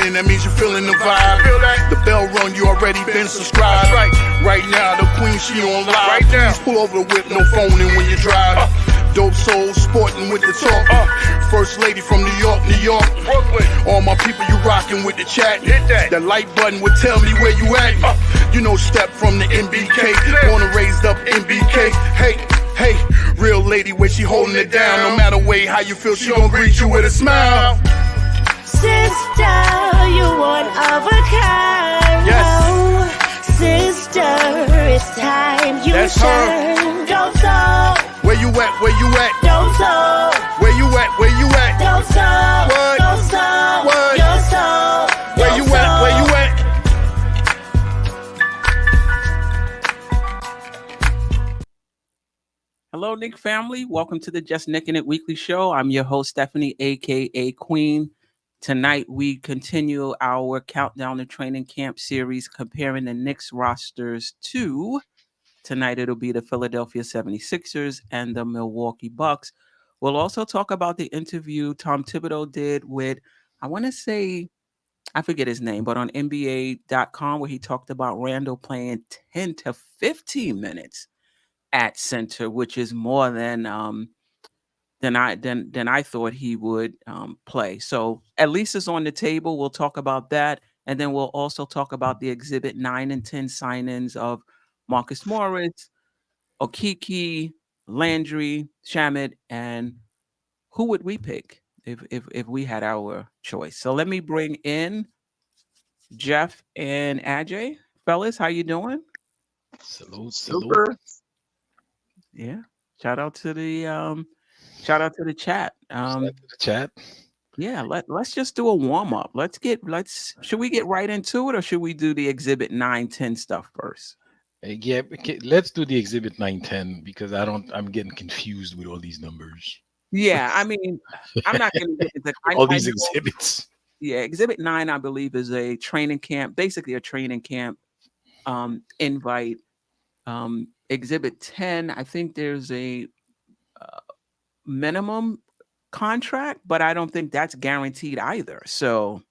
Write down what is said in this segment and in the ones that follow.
in, that means you're feeling the vibe. The bell rung, you already been subscribed. Right now, the queen, she on live. Right now. Please pull over the whip, no phoning when you drive. Dope Soul sporting with the talk. First lady from New York, Brooklyn. All my people, you rocking with the chat. Hit that. That like button would tell me where you at. You know, step from the MBK. Born and raised up MBK. Hey, real lady, where she holding it down. No matter way how you feel, she gon' greet you with a smile. Sister, you one of a kind. Yes. Oh, sister, it's time you That's shine. Dope Soul. Where you at? Where you at? Dope Soul. Where you at? Where you at? Dope Soul. What? Dope Soul. What? Your soul. Where you at? Where you at? Hello, Knick family. Welcome to the Just Knickin' It Weekly Show. I'm your host, Stephanie, aka Queen. Tonight, we continue our countdown to training camp series comparing the Knicks rosters to, tonight it'll be the Philadelphia 76ers and the Milwaukee Bucks. We'll also talk about the interview Tom Thibodeau did with, I want to say, I forget his name, but on NBA.com, where he talked about Randle playing 10 to 15 minutes at center, which is more than I thought he would play. So at least it's on the table. We'll talk about that, and then we'll also talk about the Exhibit 9 and 10 signings of Marcus Morris, Okeke, Landry, Shamet, and who would we pick if we had our choice? So let me bring in Geoff and Ajay. Fellas, how you doing? Salute. Super. Yeah. Shout out to the chat. Chat. Yeah, let's just do a warm-up. Should we get right into it, or should we do the Exhibit 9-10 stuff first? Yeah, okay, let's do the Exhibit 9-10 because I'm getting confused with all these numbers. Yeah, I mean, I'm not going to get into all these exhibits. Yeah, Exhibit 9, I believe, is a training camp, basically a training camp invite. Exhibit 10, I think there's a minimum contract, but I don't think that's guaranteed either. So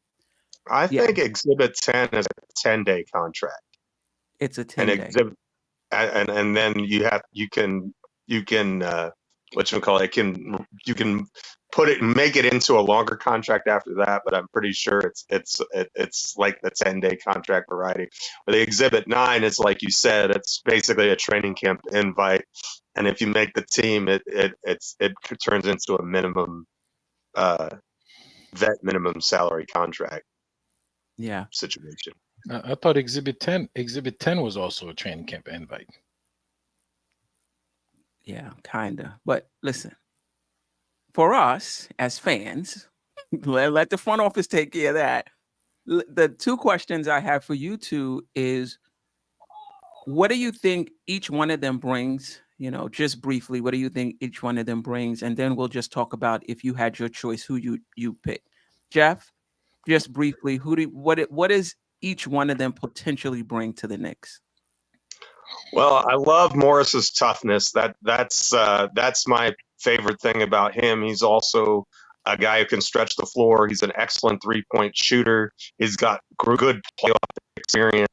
I think Exhibit 10 is a 10-day contract. It's a 10-day. And then you can you can make it into a longer contract after that, but I'm pretty sure it's like the 10-day contract variety. But the Exhibit 9 is, like you said, it's basically a training camp invite, and if you make the team, it turns into a minimum vet minimum salary contract. Yeah, situation. I thought Exhibit 10 was also a training camp invite. Yeah, kinda. But listen, for us as fans, let the front office take care of that. The two questions I have for you two is, what do you think each one of them brings? You know, just briefly, what do you think each one of them brings? And then we'll just talk about, if you had your choice, who you pick. Geoff, just briefly, what does each one of them potentially bring to the Knicks? Well, I love Morris's toughness. That's my favorite thing about him. He's also a guy who can stretch the floor. He's an excellent three-point shooter. He's got good playoff experience.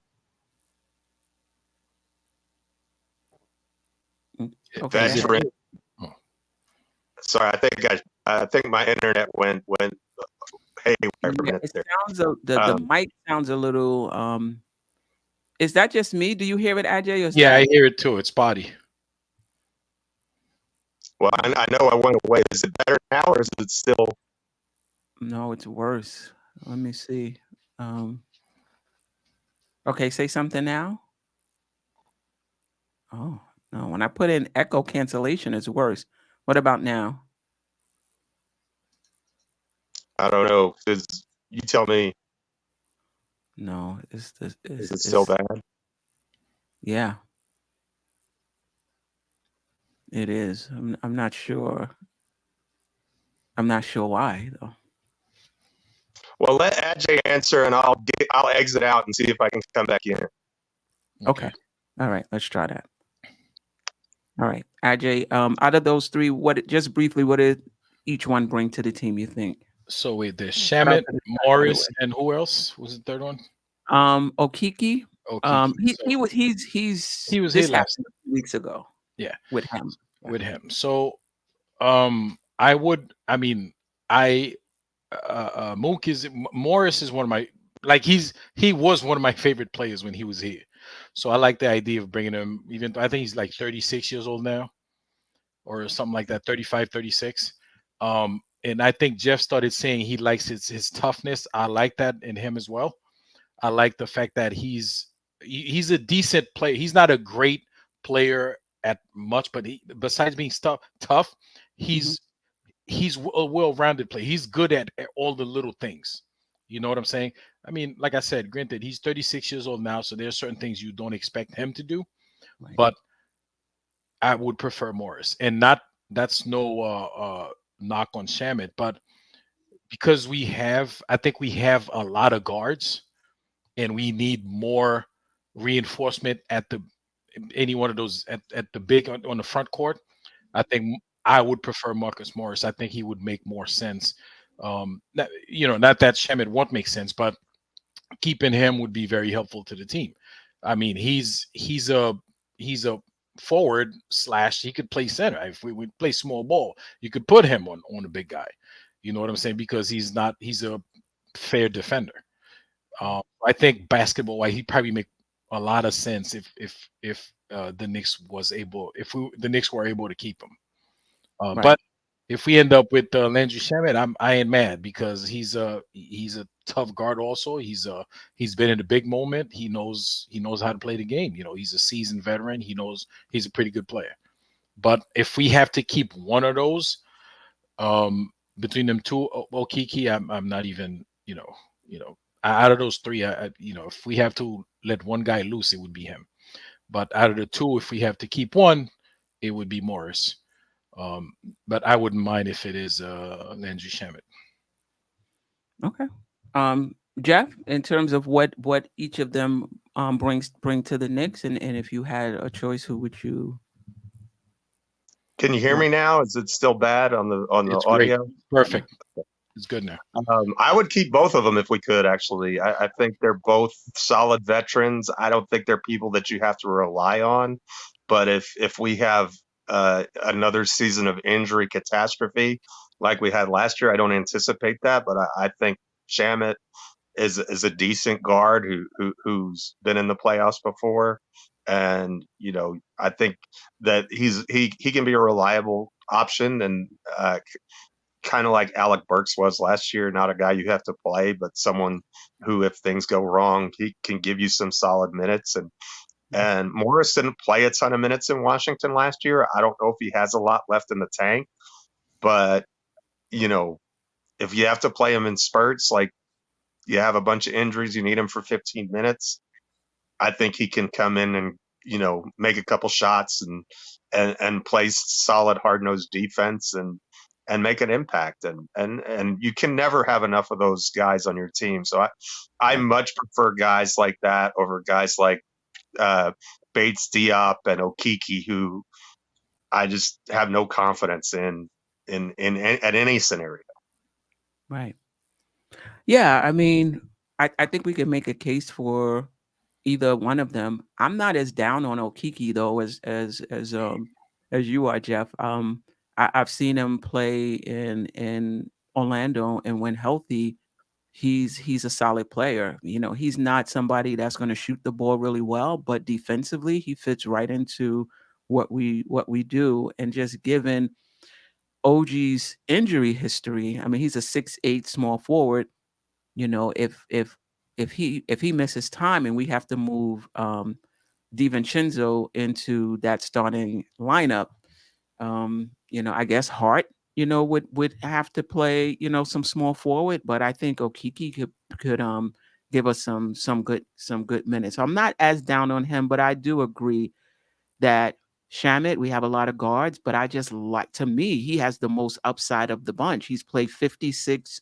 Okay. Veteran. Sorry, I think my internet went haywire for a minute there. The mic sounds a little. Is that just me? Do you hear it, Ajay? I hear it too. It's spotty. Well, I know I went away. Is it better now, or is it still? No, it's worse. Let me see. Okay, say something now. Oh no! When I put in echo cancellation, it's worse. What about now? I don't know. You tell me. No, is it still bad? Yeah, it is. I'm not sure. I'm not sure why though. Well, let Ajay answer, and I'll exit out and see if I can come back in. Okay. All right. Let's try that. All right, Ajay. Out of those three, just briefly, what did each one bring to the team, you think? So wait, there's Shout out Shamit, to the guy, by the Morris, way. and who else was the third one? Okiki. Okay, so He's he was here this last. happened 2 weeks ago Yeah, with him. with him. So I would. I mean, I Mook is Morris is one of my he was one of my favorite players when he was here. So I like the idea of bringing him. Even though I think he's like 36 years old now, or something like that, 35, 36. And I think Geoff started saying he likes his toughness. I like that in him as well. I like the fact that he's a decent player. He's not a great player at much, but besides being tough, he's a well-rounded player. He's good at all the little things. You know what I'm saying? I mean, like I said, granted, he's 36 years old now, so there are certain things you don't expect him to do. Right. But I would prefer Morris, and that's no knock on Shamit, but because I think we have a lot of guards, and we need more reinforcement at any one of those at the big on the front court. I think I would prefer Marcus Morris. I think he would make more sense. Not that Shamit won't make sense, but keeping him would be very helpful to the team. I mean, he's a forward / he could play center. If we would play small ball, you could put him on a big guy. You know what I'm saying? Because he's a fair defender. I think basketball wise, he'd probably make a lot of sense if the Knicks the Knicks were able to keep him. Right. But if we end up with Landry Shamet, I ain't mad because he's a tough guard. Also, he's been in a big moment. He knows how to play the game. You know, he's a seasoned veteran. He knows he's a pretty good player. But if we have to keep one of those, between them two, Okiki, I'm not even out of those three. If we have to let one guy loose, it would be him. But out of the two, if we have to keep one, it would be Morris. But I wouldn't mind if it is Landry Shamet. Okay. Geoff, in terms of what each of them bring to the Knicks, and if you had a choice, who would you? Can you hear me now? Is it still bad on the It's audio? great. Perfect. It's good now. I would keep both of them if we could, actually. I think they're both solid veterans. I don't think they're people that you have to rely on. But if we have another season of injury catastrophe like we had last year, I don't anticipate that. But I think Shamet is a decent guard who's been in the playoffs before. And, I think that he can be a reliable option, and kind of like Alec Burks was last year, not a guy you have to play, but someone who, if things go wrong, he can give you some solid minutes. And Morris didn't play a ton of minutes in Washington last year. I don't know if he has a lot left in the tank, but if you have to play him in spurts, like you have a bunch of injuries, you need him for 15 minutes. I think he can come in and make a couple shots and play solid, hard-nosed defense and make an impact. And you can never have enough of those guys on your team. So I much prefer guys like that over guys like Bates, Diop, and Okiki, who I just have no confidence in at any scenario. Right. Yeah, I mean, I think we can make a case for either one of them. I'm not as down on Okiki though as you are, Geoff. I've seen him play in Orlando, and when healthy, he's a solid player. He's not somebody that's going to shoot the ball really well, but defensively, he fits right into what we do. And just given OG's injury history, I mean, he's a 6'8" small forward. If he misses time and we have to move DiVincenzo into that starting lineup, I guess Hart, would have to play, some small forward, but I think Okiki could give us some good minutes. So I'm not as down on him, but I do agree that Shamet, we have a lot of guards, but to me, he has the most upside of the bunch. He's played 56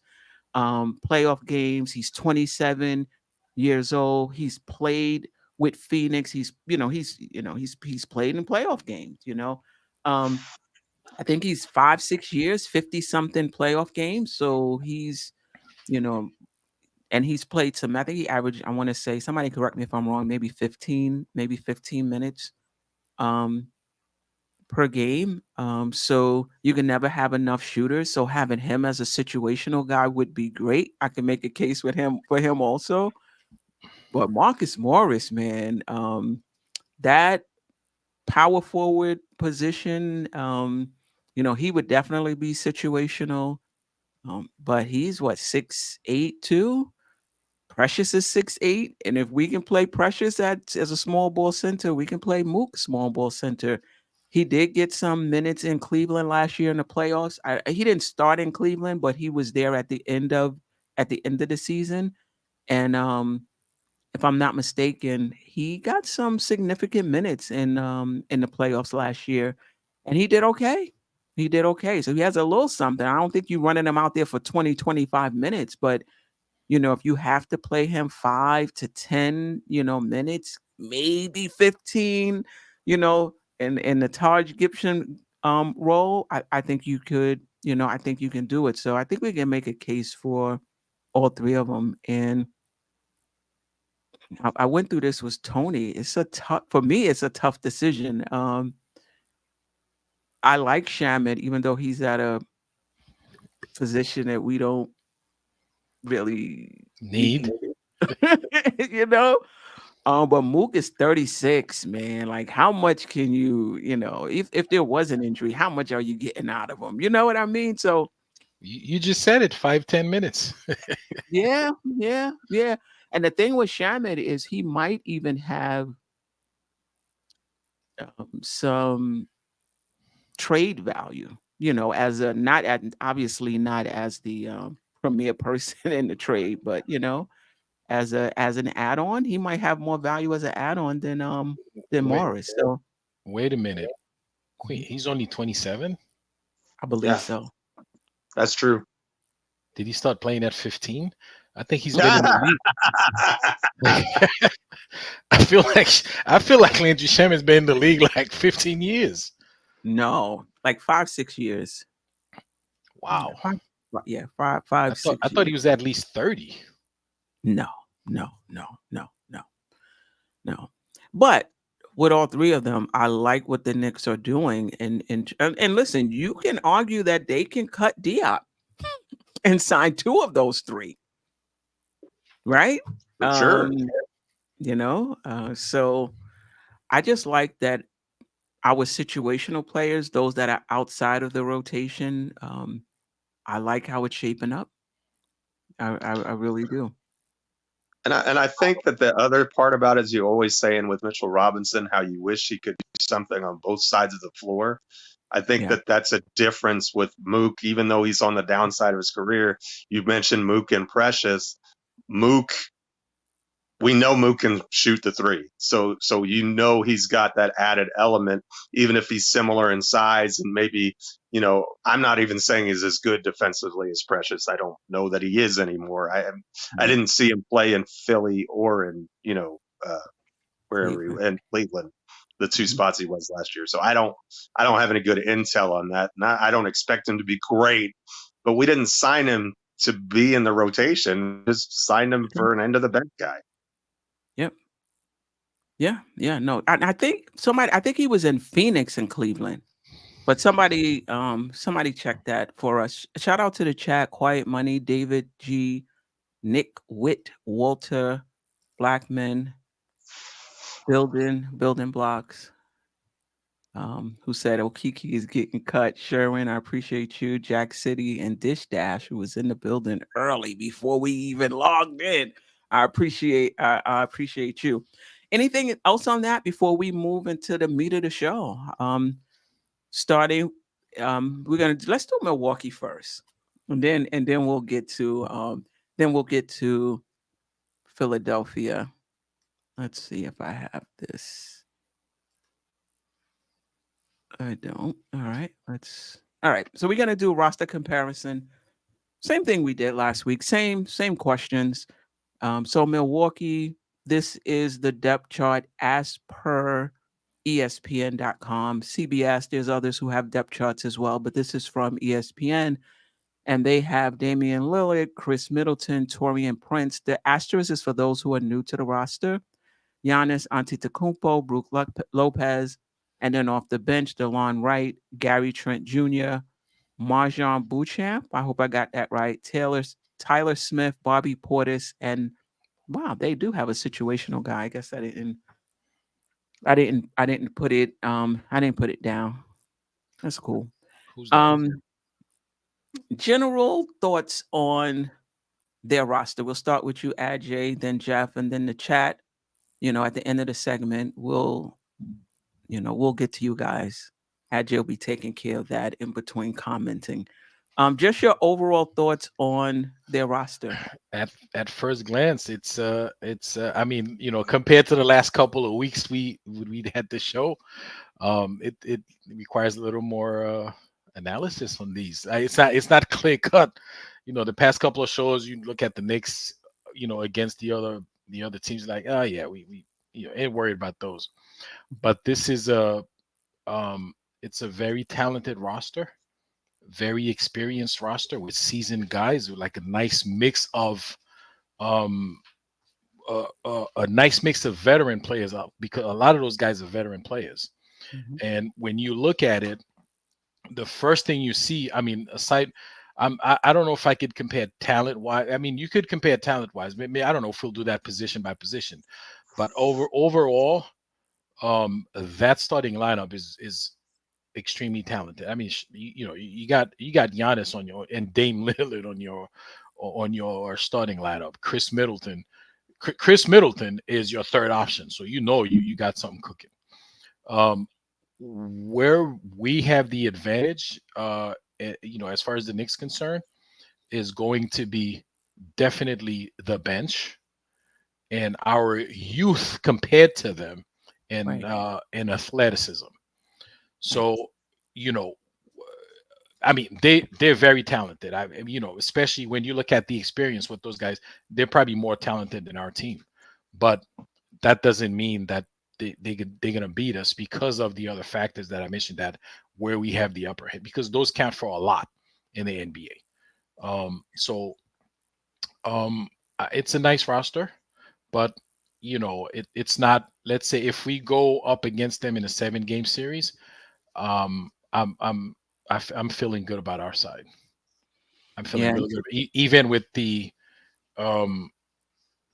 playoff games. He's 27 years old. He's played with Phoenix. He's played in playoff games, I think he's 5-6 years, 50 something playoff games. So he's, you know, and he's played some. I think he averaged, I want to say, somebody correct me if I'm wrong, maybe 15 minutes um per game. So you can never have enough shooters. So having him as a situational guy would be great. I can make a case with him for him also. But Marcus Morris, man, that power forward position, he would definitely be situational. But he's what, 6'8" too? Precious is 6'8", and if we can play Precious as a small ball center, we can play Mook small ball center. He did get some minutes in Cleveland last year in the playoffs. He didn't start in Cleveland, but he was there at the end of the season. And if I'm not mistaken, he got some significant minutes in the playoffs last year, and he did okay. He did okay. So he has a little something. I don't think you're running him out there for 20, 25 minutes, but if you have to play him 5 to 10, minutes, maybe 15, in the Taj Gibson role, I think you could, I think you can do it. So I think we can make a case for all three of them. And I went through this with Tony. For me, it's a tough decision. I like Shamet, even though he's at a position that we don't really Need. But Mook is 36, man. Like, how much can you, if there was an injury, how much are you getting out of him? You know what I mean? So You just said it, 5-10 minutes. yeah. And the thing with Shamet is he might even have some trade value, obviously not as the premier person in the trade, but as an add-on, he might have more value as an add-on than Morris. So Wait a minute. Queen, he's only 27? I believe so. That's true. Did he start playing at 15? I think he's been in the league. I feel like Landry Shamet's been in the league like 15 years. No, like 5-6 years. Wow. Yeah, five, 6 I thought he was at least 30. No. But with all three of them, I like what the Knicks are doing. And listen, you can argue that they can cut Diop and sign two of those three, right? Sure. So I just like that our situational players, those that are outside of the rotation, I like how it's shaping up. I really do. And I think that the other part about it is you always saying with Mitchell Robinson how you wish he could do something on both sides of the floor. I think that that's a difference with Mook, even though he's on the downside of his career. You mentioned Mook and Precious. Mook, we know Mook can shoot the three. So he's got that added element, even if he's similar in size and maybe, I'm not even saying he's as good defensively as Precious. I don't know that he is anymore. I didn't see him play in Philly or in, wherever in Cleveland, the two spots he was last year. So I don't have any good intel on that. I don't expect him to be great, but we didn't sign him to be in the rotation. Just signed him for an end of the bench guy. Yep. Yeah. No, I think he was in Phoenix and Cleveland, but somebody checked that for us. Shout out to the chat, Quiet Money, David G, Nick Witt, Walter Blackman, Building Blocks, who said Okiki is getting cut. Sherwin, I appreciate you. Jack City and Dish Dash, who was in the building early before we even logged in. I appreciate you. Anything else on that before we move into the meat of the show? Starting, let's do Milwaukee first, and then we'll get to Philadelphia. Let's see if I have this. I don't. All right. So we're gonna do a roster comparison. Same thing we did last week. Same questions. So Milwaukee, this is the depth chart as per ESPN.com, CBS. There's others who have depth charts as well, but this is from ESPN. And they have Damian Lillard, Chris Middleton, Torian Prince. The asterisk is for those who are new to the roster. Giannis Antetokounmpo, Brook Lopez, and then off the bench, DeLon Wright, Gary Trent Jr., Marjon Beauchamp. I hope I got that right. Tyler Smith, Bobby Portis, and wow, they do have a situational guy. I guess I didn't put it I didn't put it down. That's cool. Who's that? General thoughts on their roster. We'll start with you, Ajay, then Geoff, and then the chat. At the end of the segment, we'll get to you guys. Ajay will be taking care of that in between commenting. Just your overall thoughts on their roster. At first glance, it's I mean, compared to the last couple of weeks we had the show, it requires a little more analysis on these. It's not clear cut. The past couple of shows, you look at the Knicks, against the other teams, like, oh yeah, we ain't worried about those. But this is it's a very talented roster, very experienced roster with seasoned guys with like a nice mix of a nice mix of veteran players, because a lot of those guys are veteran players. Mhm. And when you look at it, the first thing you see, I mean, aside, I don't know if I could compare talent wise. I mean, you could compare talent wise. Maybe, I don't know if we'll do that position by position, but overall, that starting lineup is extremely talented. I mean, you got Giannis on your, and Dame Lillard on your starting lineup. Chris Middleton is your third option, so you got something cooking. Where we have the advantage, as far as the Knicks concerned, is going to be definitely the bench and our youth compared to them in Right. in athleticism. So, I mean, they're very talented. Especially when you look at the experience with those guys, they're probably more talented than our team. But that doesn't mean that they're gonna beat us because of the other factors that I mentioned, that where we have the upper hand, because those count for a lot in the NBA. It's a nice roster, but it's not. Let's say if we go up against them in a 7-game series, I'm feeling good about our side. I'm feeling Yeah. really good,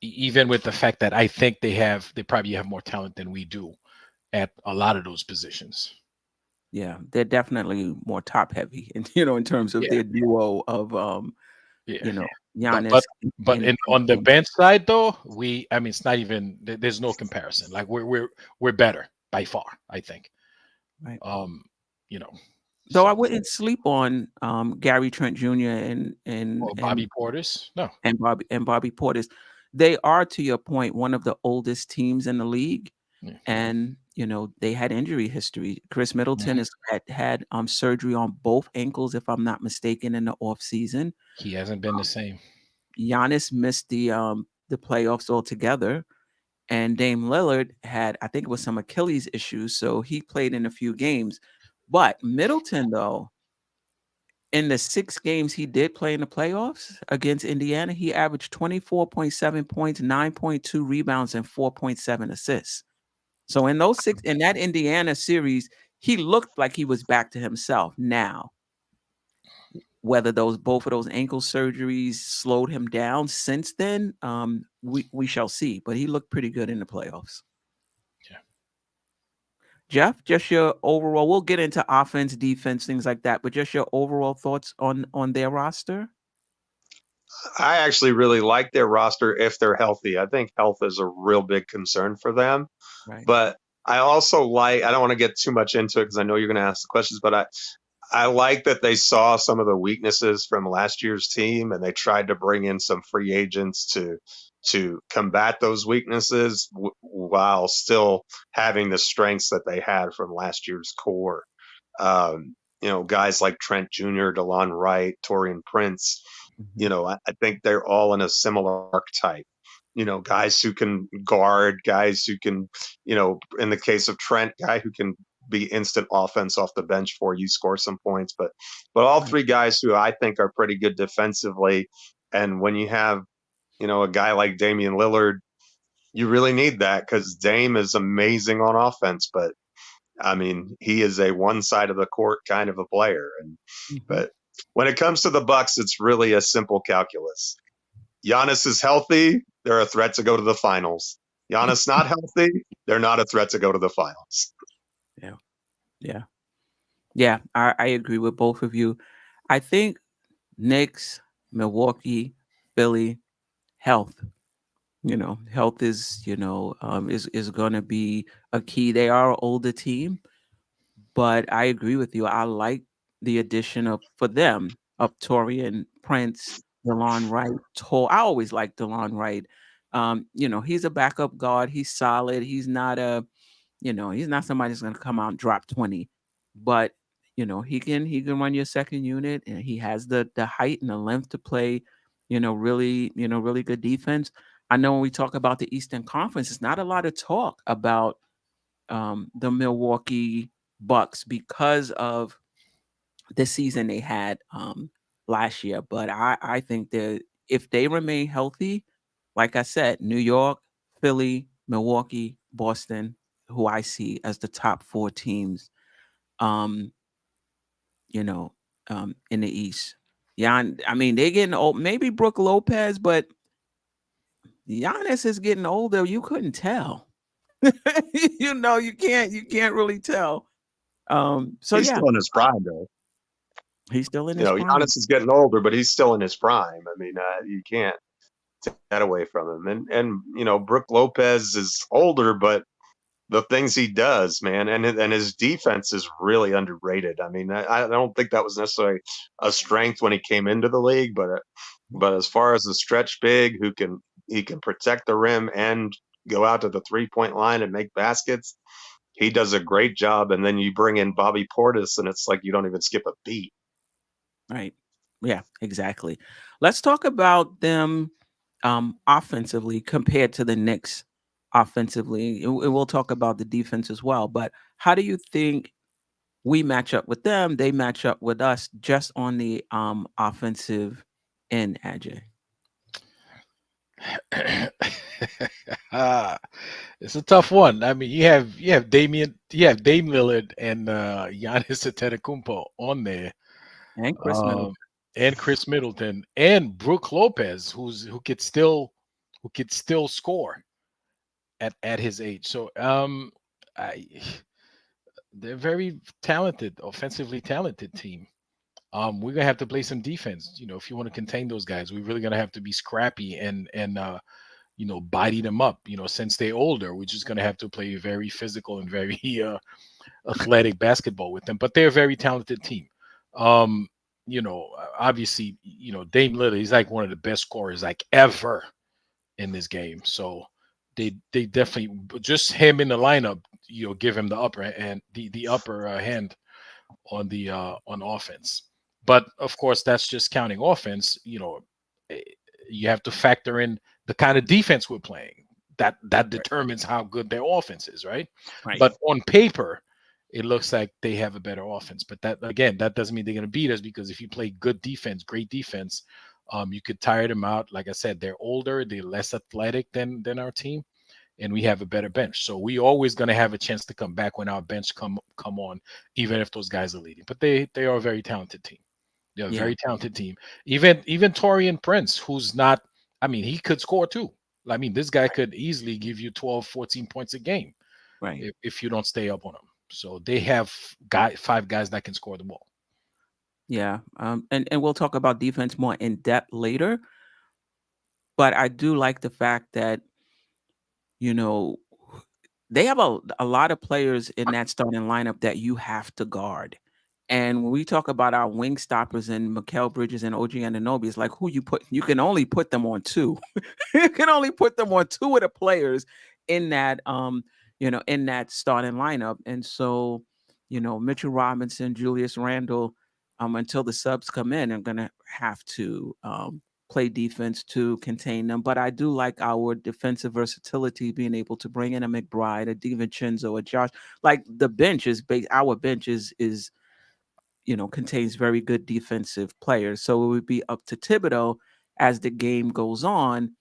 even with the fact that I think they probably have more talent than we do at a lot of those positions. Yeah, they're definitely more top heavy, and in terms of Yeah, their duo of yeah. But Giannis but but on the and bench side though, I mean, it's not even, there's no comparison. Like we're better by far, I think. right. You know, Though I so, wouldn't sleep on Gary Trent Jr. or Bobby Portis. No. Bobby Portis. They are, to your point, one of the oldest teams in the league, Yeah. and they had injury history. Chris Middleton Mhm. had surgery on both ankles, if I'm not mistaken, in the off season. He hasn't been the same. Giannis missed the playoffs altogether, and Dame Lillard had, I think it was some Achilles issues, so he played in a few games. But Middleton, though, in the 6 games he did play in the playoffs against Indiana, he averaged 24.7 points, 9.2 rebounds, and 4.7 assists. So in that Indiana series, he looked like he was back to himself. Now, whether both of those ankle surgeries slowed him down since then, we shall see. But he looked pretty good in the playoffs. Yeah. Geoff, just your overall. We'll get into offense, defense, things like that, but just your overall thoughts on their roster. I actually really like their roster if they're healthy. I think health is a real big concern for them. Right. But I also I don't want to get too much into it because I know you're going to ask the questions, but I like that they saw some of the weaknesses from last year's team and they tried to bring in some free agents to combat those weaknesses while still having the strengths that they had from last year's core. Guys like Trent Jr., DeLon Wright, Torian Prince, Mhm. I think they're all in a similar archetype. guys who can guard, guys who can, in the case of Trent, guy who can be instant offense off the bench for you, score some points. But all three guys who I think are pretty good defensively. And when you have, a guy like Damian Lillard, you really need that because Dame is amazing on offense, but I mean, he is a one side of the court kind of a player. But when it comes to the Bucks, it's really a simple calculus. Giannis is healthy, they're a threat to go to the finals. Giannis not healthy, they're not a threat to go to the finals. Yeah. I agree with both of you. I think Knicks, Milwaukee, Philly, health. Health is is going to be a key. They are an older team, but I agree with you. I like the addition for them of Torian Prince, DeLon Wright. I always like DeLon Wright. He's a backup guard. He's solid. He's not he's not somebody that's going to come out and drop 20, but he can run your second unit, and he has the height and the length to play, really good defense. I know when we talk about the Eastern Conference, it's not a lot of talk about the Milwaukee Bucks because of the season they had last year. But I think that if they remain healthy, like I said, New York, Philly, Milwaukee, Boston, who I see as the top 4 teams, in the East. Yeah, I mean, they're getting old. Maybe Brook Lopez, but Giannis is getting older. You couldn't tell. You can't really tell. So he's yeah, still in his prime, though. he's still in his prime. Giannis is getting older, but he's still in his prime. I mean, you can't take that away from him. And Brook Lopez is older, but the things he does, man, and his defense is really underrated. I mean, I don't think that was necessarily a strength when he came into the league, but as far as a stretch big he can protect the rim and go out to the 3-point line and make baskets, he does a great job. And then you bring in Bobby Portis, and it's like you don't even skip a beat. Right. Yeah, exactly. Let's talk about them offensively compared to the Knicks offensively. And we'll talk about the defense as well. But how do you think we match up with them? They match up with us just on the offensive end, Ajay. It's a tough one. I mean, you have Dame Lillard and Giannis Antetokounmpo on there, And Chris Middleton. and Chris Middleton and Brook Lopez, who could still score at his age. So they're very talented, offensively talented team. We're gonna have to play some defense. If you want to contain those guys, we're really gonna have to be scrappy and biting them up. Since they're older, we're just gonna have to play very physical and very athletic basketball with them. But they're a very talented team. Obviously, Dame Lillard, he's like one of the best scorers like ever in this game. So they definitely, just him in the lineup, give him the upper and the upper hand on the on offense. But of course, that's just counting offense. You have to factor in the kind of defense we're playing. That determines how good their offense is, right? But on paper, it looks like they have a better offense. But that doesn't mean they're going to beat us, because if you play good defense, great defense, you could tire them out. Like I said, they're older, they're less athletic than our team, and we have a better bench. So we always going to have a chance to come back when our bench come on, even if those guys are leading. But they are a very talented team. They're a very talented team. Even Torian Prince, who's not, I mean, he could score too. I mean, this guy could easily give you 12, 14 points a game, right? If you don't stay up on him. So they have 5 guys that can score the ball. Yeah. And we'll talk about defense more in depth later. But I do like the fact that, they have a lot of players in that starting lineup that you have to guard. And when we talk about our wing stoppers and Mikal Bridges and OG Anunoby, it's like you can only put them on 2. You can only put them on 2 of the players in that in that starting lineup. And so, Mitchell Robinson, Julius Randle, until the subs come in, are gonna have to play defense to contain them. But I do like our defensive versatility, being able to bring in a McBride, a DiVincenzo, a Josh. Like the bench is our bench is contains very good defensive players. So it would be up to Thibodeau as the game goes on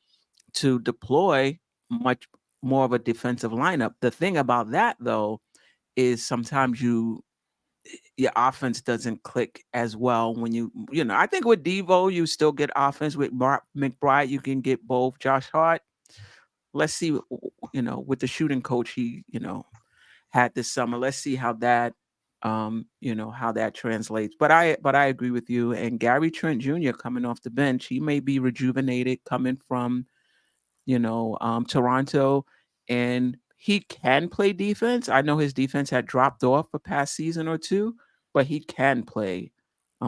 to deploy much more of a defensive lineup. The thing about that though is sometimes your offense doesn't click as well when I think with Devo you still get offense. With McBride you can get both. Josh Hart, let's see, with the shooting coach he had this summer, let's see how that how that translates. But I agree with you. And Gary Trent Jr. coming off the bench, he may be rejuvenated coming from Toronto, and he can play defense. I know his defense had dropped off a past season or two, but he can play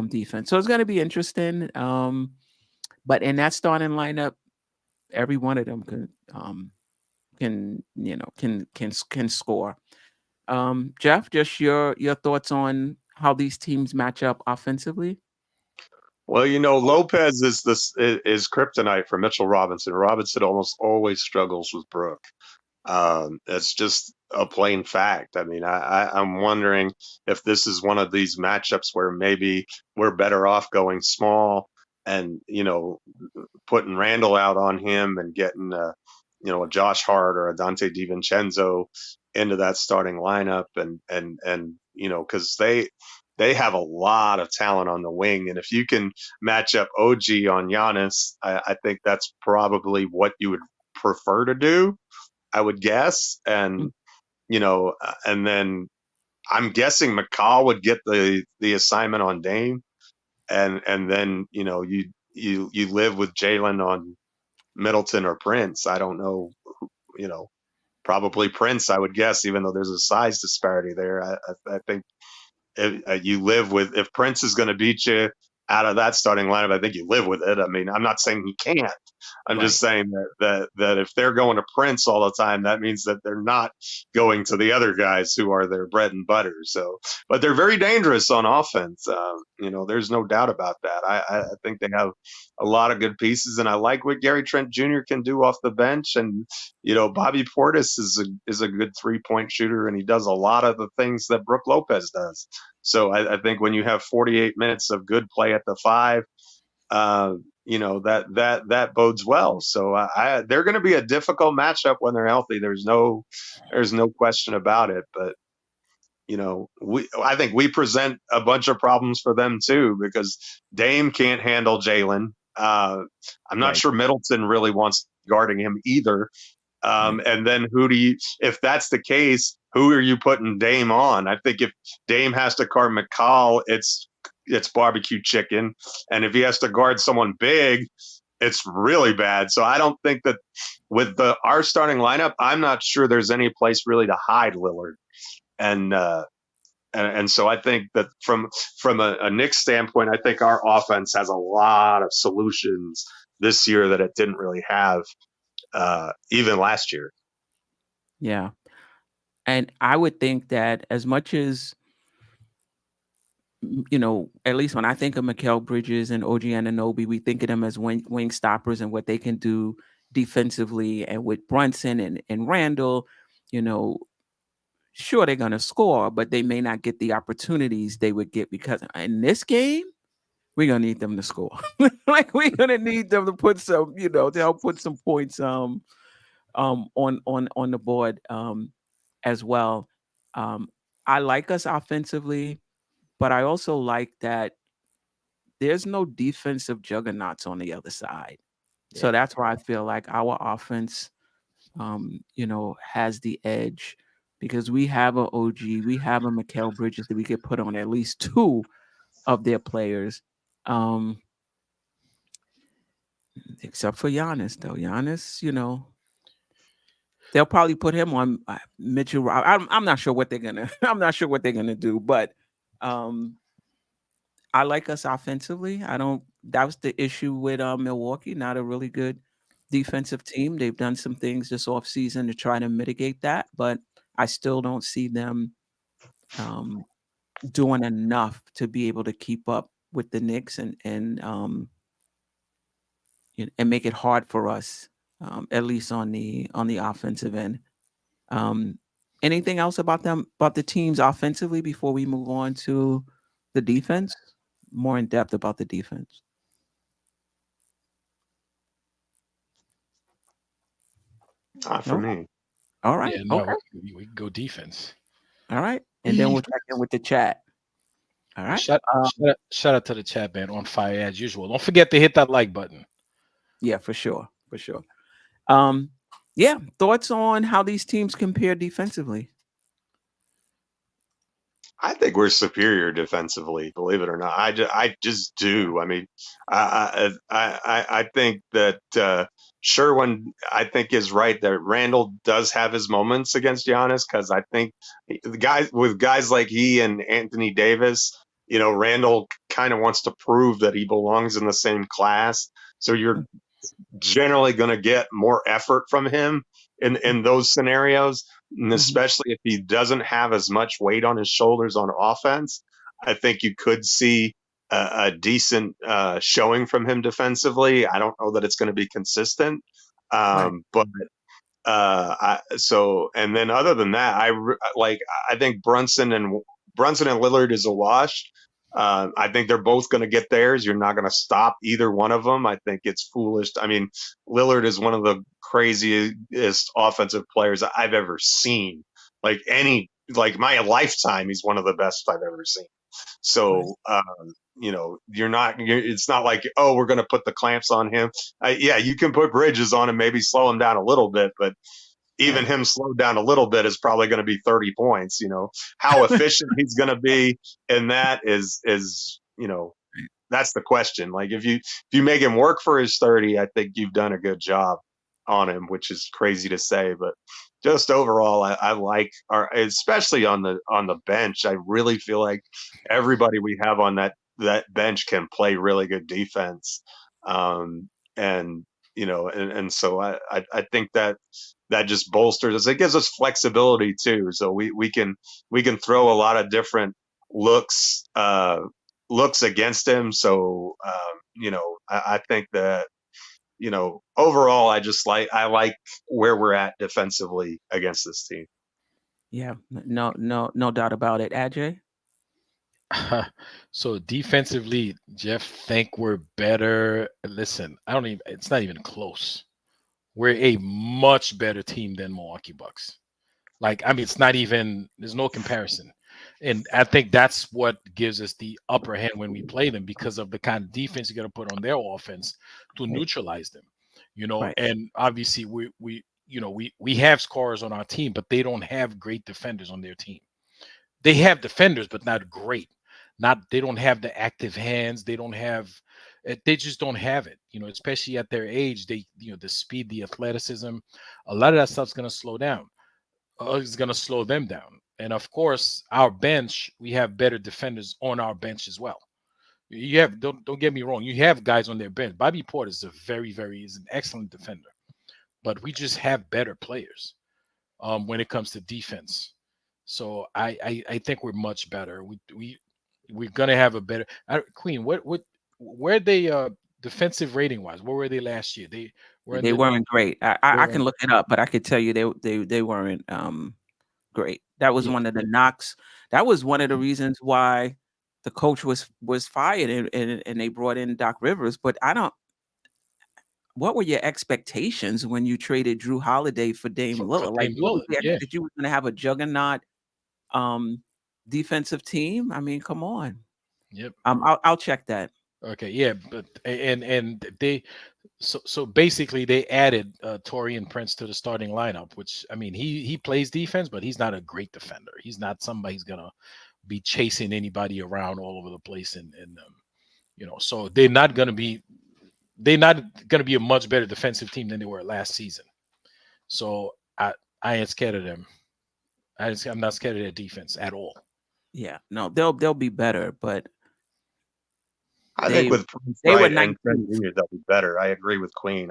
defense. So it's going to be interesting. But in that starting lineup, every one of them can score. Geoff, just your thoughts on how these teams match up offensively? Well, Lopez is kryptonite for Mitchell Robinson. Robinson almost always struggles with Brook. It's just a plain fact. I mean, I'm wondering if this is one of these matchups where maybe we're better off going small and, putting Randle out on him and getting, a Josh Hart or a Dante DiVincenzo into that starting lineup. And because they have a lot of talent on the wing. And if you can match up OG on Giannis, I think that's probably what you would prefer to do, I would guess. And, and then I'm guessing McCall would get the assignment on Dame. And then, you live with Jalen on Middleton or Prince. I don't know, probably Prince, I would guess, even though there's a size disparity there. I think you live with, if Prince is going to beat you out of that starting lineup, I think you live with it. I mean, I'm not saying he can't. I'm just saying that if they're going to Prince all the time, that means that they're not going to the other guys who are their bread and butter. So, but they're very dangerous on offense. There's no doubt about that. I think they have a lot of good pieces, and I like what Gary Trent Jr. can do off the bench. And Bobby Portis is a good 3-point shooter, and he does a lot of the things that Brook Lopez does. So I think when you have 48 minutes of good play at the 5, that bodes well. So they're going to be a difficult matchup when they're healthy. There's no question about it. But I think we present a bunch of problems for them too, because Dame can't handle Jalen. I'm not sure Middleton really wants guarding him either. And then if that's the case, who are you putting Dame on? I think if Dame has to guard McCall, it's barbecue chicken. And if he has to guard someone big, it's really bad. So I don't think that with our starting lineup, I'm not sure there's any place really to hide Lillard. And so I think that from a Knicks standpoint, I think our offense has a lot of solutions this year that it didn't really have even last year. Yeah. And I would think that as much as, at least when I think of Mikal Bridges and OG Anunoby, we think of them as wing stoppers and what they can do defensively. And with Brunson and Randle, sure, they're going to score, but they may not get the opportunities they would get, because in this game, we're going to need them to score. Like, we're going to need them to put some, to help put some points on the board as well. I like us offensively, but I also like that there's no defensive juggernauts on the other side. Yeah. So that's why I feel like our offense, has the edge, because we have an OG, we have a Mikal Bridges that we could put on at least 2 of their players. Except for Giannis, though. Giannis, they'll probably put him on Mitchell. I'm not sure what they're gonna. I'm not sure what they're gonna do, but I like us offensively. That was the issue with Milwaukee. Not a really good defensive team. They've done some things this offseason to try to mitigate that, but I still don't see them doing enough to be able to keep up with the Knicks and and make it hard for us, at least on the offensive end. Anything else about the teams offensively before we move on to the defense? More in depth about the defense. Not for No? me. All right. Yeah, no, Okay. we can go defense. All right. And then we'll check in with the chat. All right. Shout out to the chat, man, on fire as usual. Don't forget to hit that like button. Yeah, for sure. For sure. Yeah. Thoughts on how these teams compare defensively? I think we're superior defensively, believe it or not. I just do. I mean, I think that Sherwin, I think, is right that Randle does have his moments against Giannis, because I think the guys like he and Anthony Davis, Randle kind of wants to prove that he belongs in the same class. So you're generally going to get more effort from him in those scenarios, and especially if he doesn't have as much weight on his shoulders on offense. I think you could see a decent showing from him defensively. I don't know that it's going to be consistent, Right. but and then other than that, I think Brunson and Lillard is a wash. I think they're both going to get theirs. You're not going to stop either one of them. I think it's foolish. I mean, Lillard is one of the craziest offensive players I've ever seen. Like my lifetime, he's one of the best I've ever seen. So, it's not like, oh, we're going to put the clamps on him. Yeah, you can put bridges on him, maybe slow him down a little bit, but even him slowed down a little bit is probably going to be 30 points. How efficient he's going to be in that is that's the question. Like, if you make him work for his 30, I think you've done a good job on him, which is crazy to say, but just overall, I like especially on the bench. I really feel like everybody we have on that bench can play really good defense. And so I think that just bolsters us. It gives us flexibility too. So we can throw a lot of different looks against him. So I think that overall, I like where we're at defensively against this team. Yeah, no doubt about it. Ajay? So defensively, Geoff, think we're better. Listen, it's not even close. We're a much better team than Milwaukee Bucks. It's not even, there's no comparison. And I think that's what gives us the upper hand when we play them, because of the kind of defense you got to put on their offense to neutralize them. Right. And obviously we have scorers on our team, but they don't have great defenders on their team. They have defenders, but not great. They don't have the active hands. They just don't have it, especially at their age. The speed, the athleticism, a lot of that stuff's going to slow down. It's going to slow them down. And of course, our bench, we have better defenders on our bench as well. You have, don't get me wrong, you have guys on their bench. Bobby Porter is is an excellent defender, but we just have better players when it comes to defense. So I think we're much better. We're gonna have a better Queen. Where they defensive rating wise? Where were they last year? They weren't great. I can look it up, but I could tell you they weren't great. That was one of the knocks. That was one of the reasons why the coach was fired and they brought in Doc Rivers. But what were your expectations when you traded Drew Holiday for Dame Lillard? Dame Lillard, that you were going to have a juggernaut defensive team? I mean, come on. Yep. I'll check that. Okay, yeah, but and they so basically they added Taurean Prince to the starting lineup, which, I mean, he plays defense, but he's not a great defender. He's not somebody who's gonna be chasing anybody around all over the place, and so they're not gonna be a much better defensive team than they were last season. So I ain't scared of them. I'm not scared of their defense at all. Yeah, no, they'll be better, but I think with Prince, right, and they'll be better. I agree with Queen.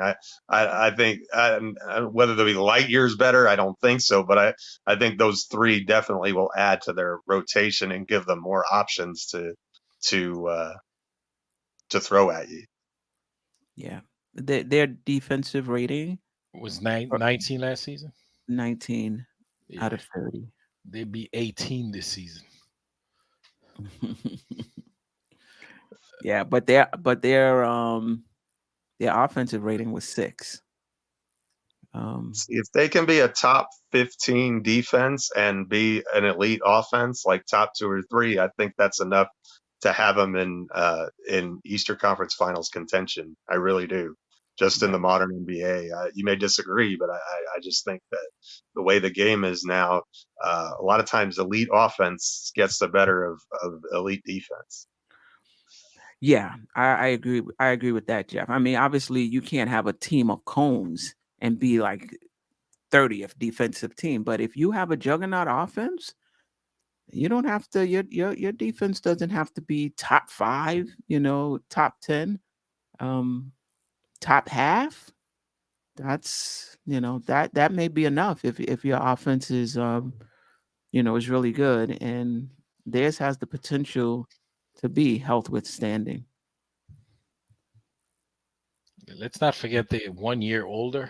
I think whether they'll be light years better, I don't think so. But I think those three definitely will add to their rotation and give them more options to throw at you. Yeah. their defensive rating Was 19 last season. 19 Yeah. out of 30. They'd be 18 this season. Yeah, but their offensive rating was 6. See, if they can be a top 15 defense and be an elite offense, like top 2 or 3, I think that's enough to have them in Eastern Conference Finals contention. I really do. Just in the modern NBA, you may disagree, but I just think that the way the game is now, a lot of times elite offense gets the better of elite defense. Yeah, I agree. I agree with that, Geoff. I mean, obviously, you can't have a team of cones and be like 30th defensive team, but if you have a juggernaut offense, you don't have to. Your defense doesn't have to be top 5. Top 10, top half. That's that may be enough if your offense is is really good, and theirs has the potential to be health withstanding. Let's not forget they're 1 year older.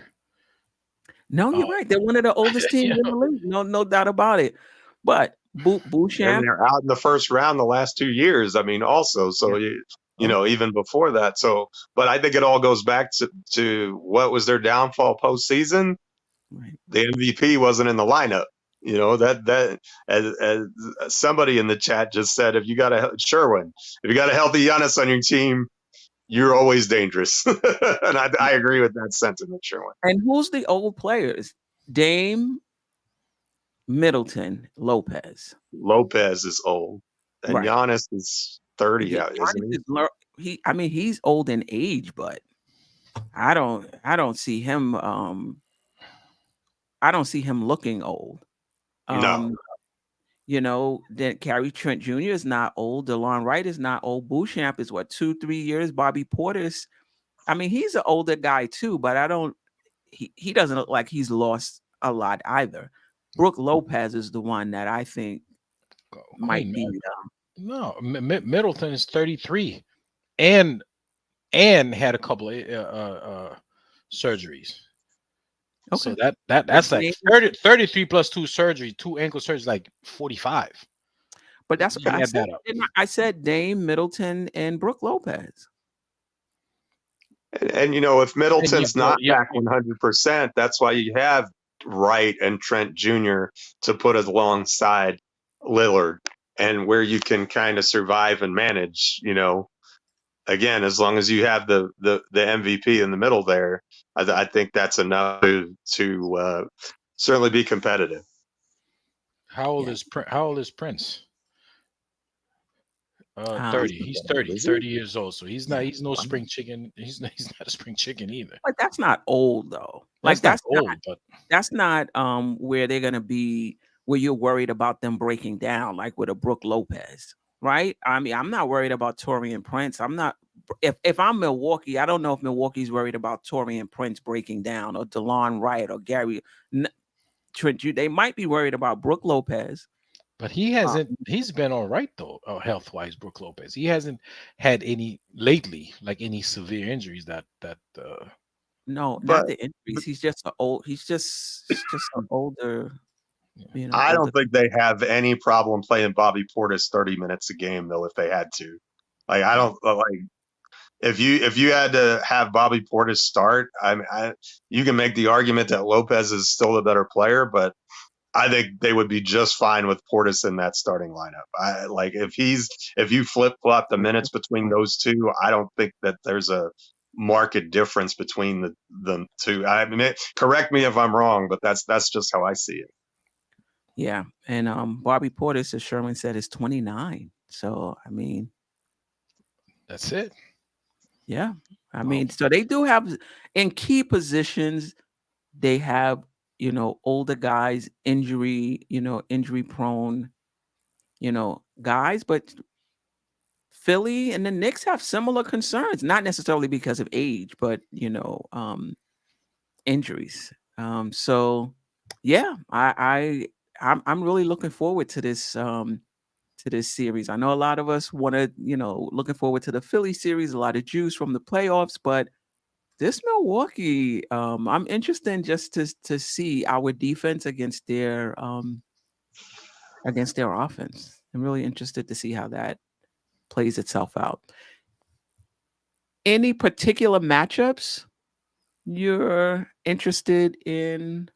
No, you're right. They're one of the oldest teams in the league. No doubt about it. But Bouchamp, And they're out in the first round the last 2 years. I mean, also, so even before that. So, but I think it all goes back to what was their downfall postseason. right. The MVP wasn't in the lineup. That as somebody in the chat just said, if you got a healthy Giannis on your team, you're always dangerous. And I agree with that sentiment, Sherwin. And who's the old players? Dame, Middleton, Lopez. Lopez is old, and Right. Giannis is 30, isn't he? He's old in age, but I don't see him. I don't see him looking old. No. Then Gary Trent Jr. is not old. DeLon Wright is not old. Bouchamp is 2-3 years. Bobby Portis, I mean, he's an older guy too, but he doesn't look like he's lost a lot either. Brook Lopez is the one that I think might be. No, Middleton is 33 and had a couple of surgeries. Okay. So that's like 33 plus 2 surgery, 2 ankle surgeries, like 45. But that's what I said. That up. I said Dame, Middleton, and Brook Lopez. And if Middleton's not back 100%, that's why you have Wright and Trent Jr. to put alongside Lillard, and where you can kind of survive and manage. Again, as long as you have the MVP in the middle there, I think that's enough to certainly be competitive. How old is Prince? 30. He's 30 years old. So he's no spring chicken. He's not a spring chicken either. But that's not old though. That's not old, but that's not where they're gonna be, where you're worried about them breaking down, like with a Brook Lopez, right? I mean, I'm not worried about Taurean Prince. I'm not. If I'm Milwaukee, I don't know if Milwaukee's worried about Taurean Prince breaking down, or DeLon Wright, or Gary Trent. They might be worried about Brook Lopez. But he hasn't. He's been all right though, health wise. Brook Lopez. He hasn't had any lately, like any severe injuries that. No, not the injuries. He's just He's just an older. I don't think they have any problem playing Bobby Portis 30 minutes a game though, if they had to. Like, I don't like. If you had to have Bobby Portis start, you can make the argument that Lopez is still the better player, but I think they would be just fine with Portis in that starting lineup. If you flip flop the minutes between those two, I don't think that there's a market difference between the two. I mean, correct me if I'm wrong, but that's just how I see it. Yeah, and Bobby Portis, as Sherman said, is 29. So I mean, that's it. Yeah, I mean, so they do have in key positions. They have older guys, injury prone, guys, but Philly and the Knicks have similar concerns, not necessarily because of age, but injuries. So yeah, I'm really looking forward to this series. I know a lot of us want to, looking forward to the Philly series, a lot of juice from the playoffs, but this Milwaukee, I'm interested in just to see our defense against their offense. I'm really interested to see how that plays itself out. Any particular matchups you're interested in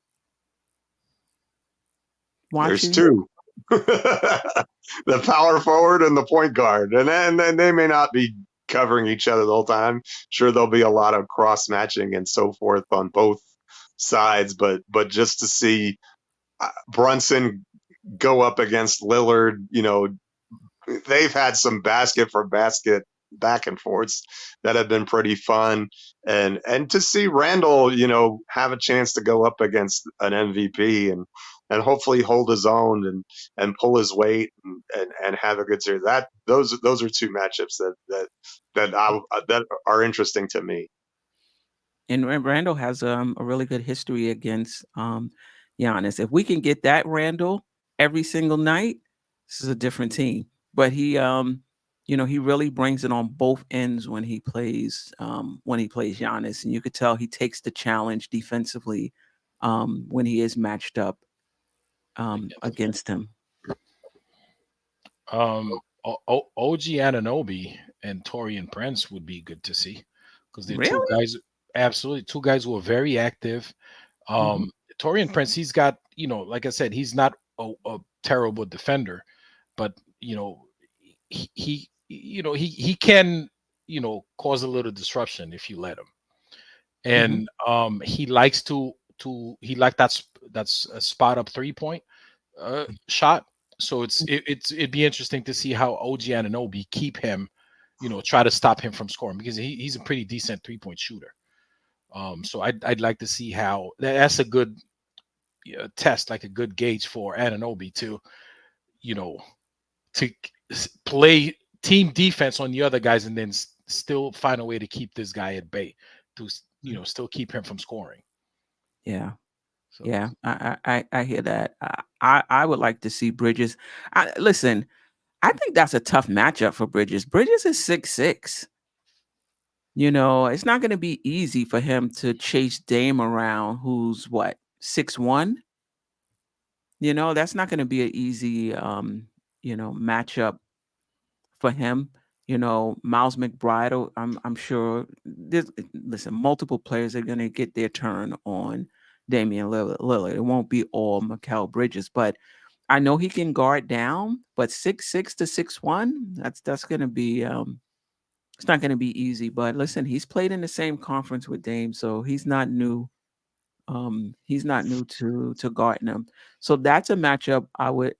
watching? There's two. The power forward and the point guard. And then they may not be covering each other the whole time. Sure, there'll be a lot of cross matching and so forth on both sides, but just to see Brunson go up against Lillard, they've had some basket for basket back and forths that have been pretty fun, and to see Randle, have a chance to go up against an MVP and hopefully hold his own and pull his weight and have a good series. Those are two matchups that are interesting to me. And Randle has a really good history against Giannis. If we can get that Randle every single night, this is a different team. But he, he really brings it on both ends when he plays Giannis, and you could tell he takes the challenge defensively when he is matched up against him. OG Anunoby and Taurean Prince would be good to see, because they're two guys, absolutely two guys who are very active. Taurean Prince, he's got, like I said, he's not a terrible defender, but he can cause a little disruption if you let him, and he likes that's a spot up 3-point shot. So it'd be interesting to see how OG Anunoby keep him, try to stop him from scoring, because he's a pretty decent 3-point shooter. So I'd like to see how that's a good test, like a good gauge for Anunoby to play team defense on the other guys and then still find a way to keep this guy at bay, to still keep him from scoring. Yeah. So. Yeah, I hear that. I would like to see Bridges. Listen, I think that's a tough matchup for Bridges. Bridges is 6'6". It's not going to be easy for him to chase Dame around, who's 6'1". That's not going to be an easy matchup for him. Miles McBride, I'm sure multiple players are going to get their turn on Damian Lillard. It won't be all Mikal Bridges, but I know he can guard down, but 6'6" to 6'1", that's going to be it's not going to be easy. But listen, he's played in the same conference with Dame, so he's not new. He's not new to guarding him. So that's a matchup I would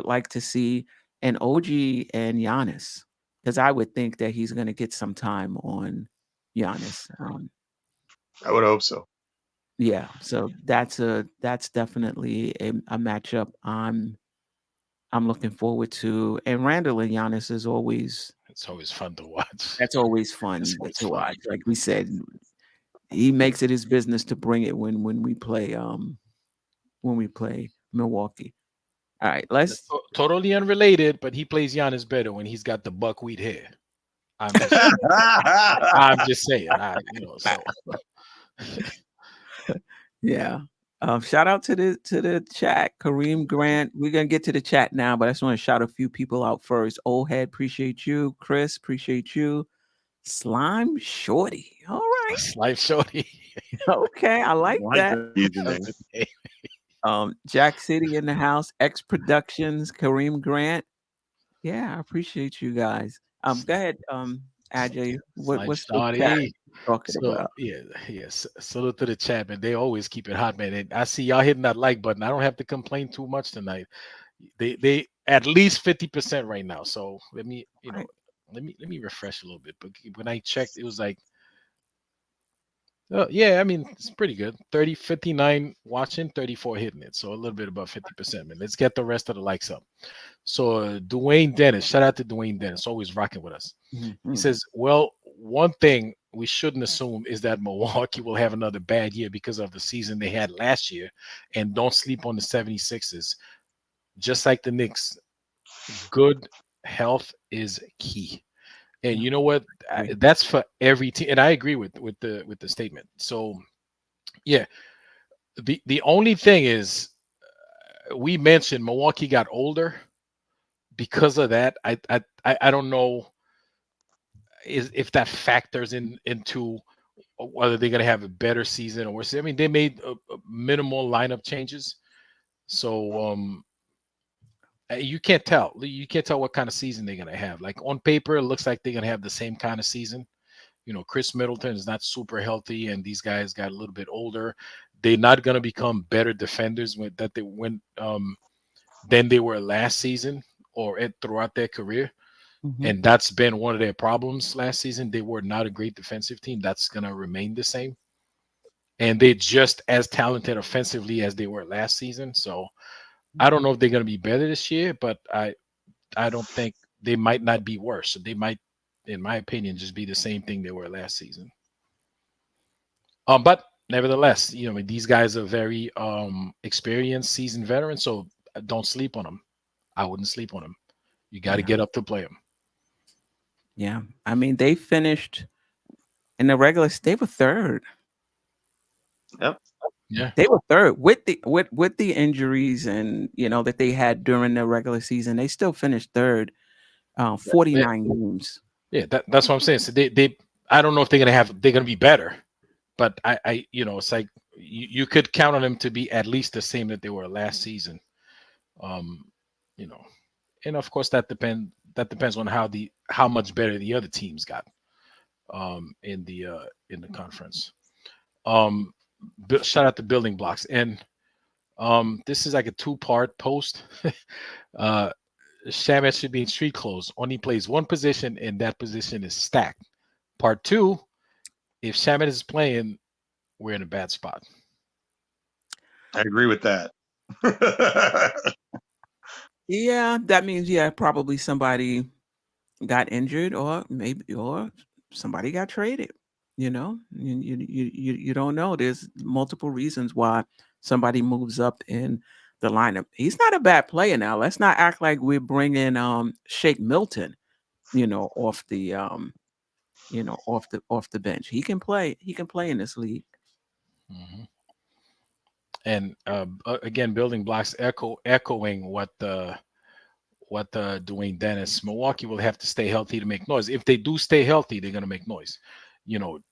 like to see, an OG and Giannis, because I would think that he's going to get some time on Giannis. I would hope so. Yeah, so that's definitely a matchup I'm looking forward to. And Randle and Giannis is always fun to watch. That's always fun to watch. Like we said, he makes it his business to bring it when we play Milwaukee. All right, let's totally unrelated, but he plays Giannis better when he's got the buckwheat hair. I'm just saying. Yeah. Shout out to the chat. Kareem Grant. We're gonna get to the chat now, but I just want to shout a few people out first. Old Head, appreciate you. Chris, appreciate you. Slime Shorty. All right. Slime Shorty. Okay, I like that. Jack City in the house. X Productions. Kareem Grant. Yeah, I appreciate you guys. Go ahead, Ajay. What's the chat talking about? Yes. Salute to the chat, man. They always keep it hot, man. And I see y'all hitting that like button. I don't have to complain too much tonight. They at least 50% right now. So let me refresh a little bit. But when I checked, it was like, it's pretty good. 59 watching, 34 hitting it. So a little bit above 50%, man. Let's get the rest of the likes up. So Dwayne Dennis, shout out to Dwayne Dennis, always rocking with us. He says, well, one thing we shouldn't assume is that Milwaukee will have another bad year because of the season they had last year, and don't sleep on the 76ers. Just like the Knicks, good health is key. And you know what? That's for every team, and I agree with the statement. So, yeah, the only thing is, we mentioned Milwaukee got older because of that. I don't know if that factors into whether they're going to have a better season or worse. I mean, they made a minimal lineup changes, so you can't tell. You can't tell what kind of season they're going to have. Like on paper, it looks like they're going to have the same kind of season. You know, Chris Middleton is not super healthy, and these guys got a little bit older. They're not going to become better defenders than they were last season or throughout their career. Mhm. And that's been one of their problems last season. They were not a great defensive team. That's going to remain the same. And they're just as talented offensively as they were last season. So I don't know if they're going to be better this year, but I don't think they might not be worse. So they might, in my opinion, just be the same thing they were last season. But nevertheless, you know, these guys are very experienced, seasoned veterans. So don't sleep on them. I wouldn't sleep on them. You got to get up to play them. Yeah, I mean, they finished in the regular. They were third. Yep. Yeah, They were third with the injuries and that they had during the regular season. They still finished third, 49 games. Yeah, that's what I'm saying. So they I don't know if they're gonna be better, but I it's like you could count on them to be at least the same that they were last season. And of course that depends on how much better the other teams got in the conference. Shout out to Building Blocks. And this is like a 2-part post. Shamet should be in street clothes. Only plays one position, and that position is stacked. Part 2, if Shamet is playing, we're in a bad spot. I agree with that. Yeah, that means probably somebody got injured, or somebody got traded. You don't know. There's multiple reasons why somebody moves up in the lineup. He's not a bad player now. Let's not act like we're bringing Shake Milton, off the off the bench. He can play. He can play in this league. Mm-hmm. And again, Building Blocks echoing what Dwayne Dennis. Milwaukee will have to stay healthy to make noise. If they do stay healthy, they're going to make noise.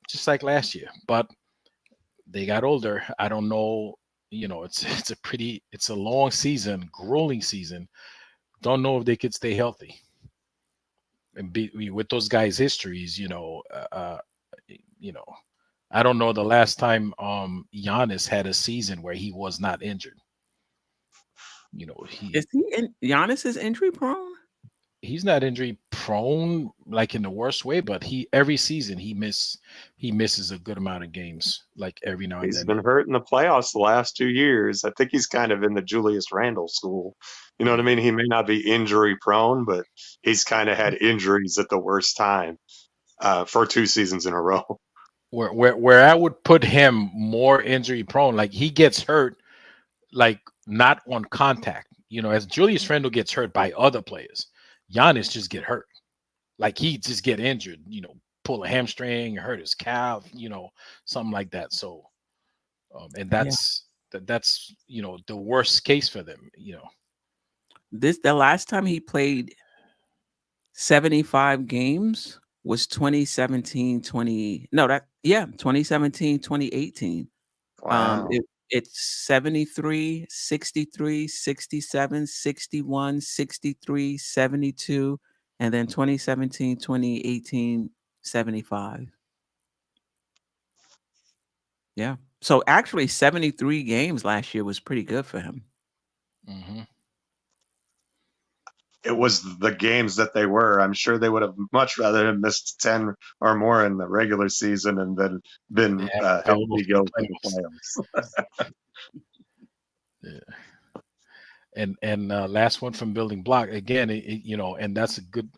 Just like last year. But they got older. I don't know. It's a long season, grueling season. Don't know if they could stay healthy. And with those guys' histories, I don't know the last time Giannis had a season where he was not injured. Giannis is injury prone? He's not injury prone like in the worst way, but every season he misses a good amount of games, like every now and then. He's been hurt in the playoffs the last 2 years. I think he's kind of in the Julius Randle school. You know what I mean? He may not be injury prone, but he's kind of had injuries at the worst time for 2 seasons in a row. Where I would put him more injury prone, like he gets hurt, like not on contact. As Julius Randle gets hurt by other players, Giannis just get hurt. Like he just get injured, pull a hamstring, hurt his calf, something like that. So, and that's the worst case for them. The last time he played 75 games was 2017, 2018. Wow. It's 73, 63, 67, 61, 63, 72, and then 2017, 2018, 75. Yeah. So actually 73 games last year was pretty good for him. Mm-hmm. It was the games that they were. I'm sure they would have much rather have missed 10 or more in the regular season and then been healthy go to the playoffs. Yeah. And last one from Building Block again, and that's a good.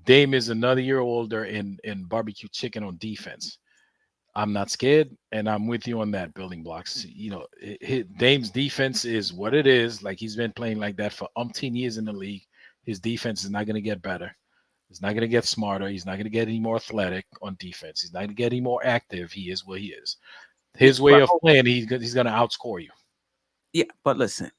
Dame is another year older in barbecue chicken on defense. I'm not scared, and I'm with you on that, Building Blocks. Dame's defense is what it is. Like he's been playing like that for umpteen years in the league. His defense is not going to get better. He's not going to get smarter. He's not going to get any more athletic on defense. He's not going to get any more active. He is what he is. His way of playing, he's going to outscore you. Yeah, but listen,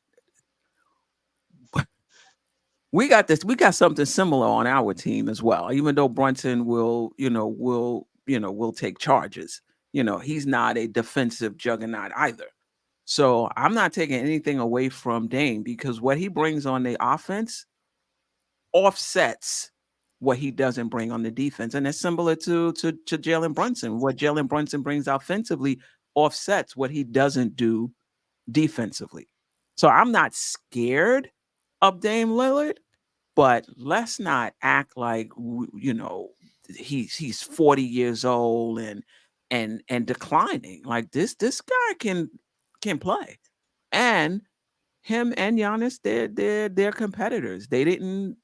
we got this. We got something similar on our team as well. Even though Brunson will take charges. He's not a defensive juggernaut either. So I'm not taking anything away from Dame because what he brings on the offense offsets what he doesn't bring on the defense. And it's similar to Jalen Brunson. What Jalen Brunson brings offensively offsets what he doesn't do defensively. So I'm not scared of Dame Lillard, but let's not act like he's 40 years old and declining. Like this guy can play. And him and Giannis, they're competitors. They didn't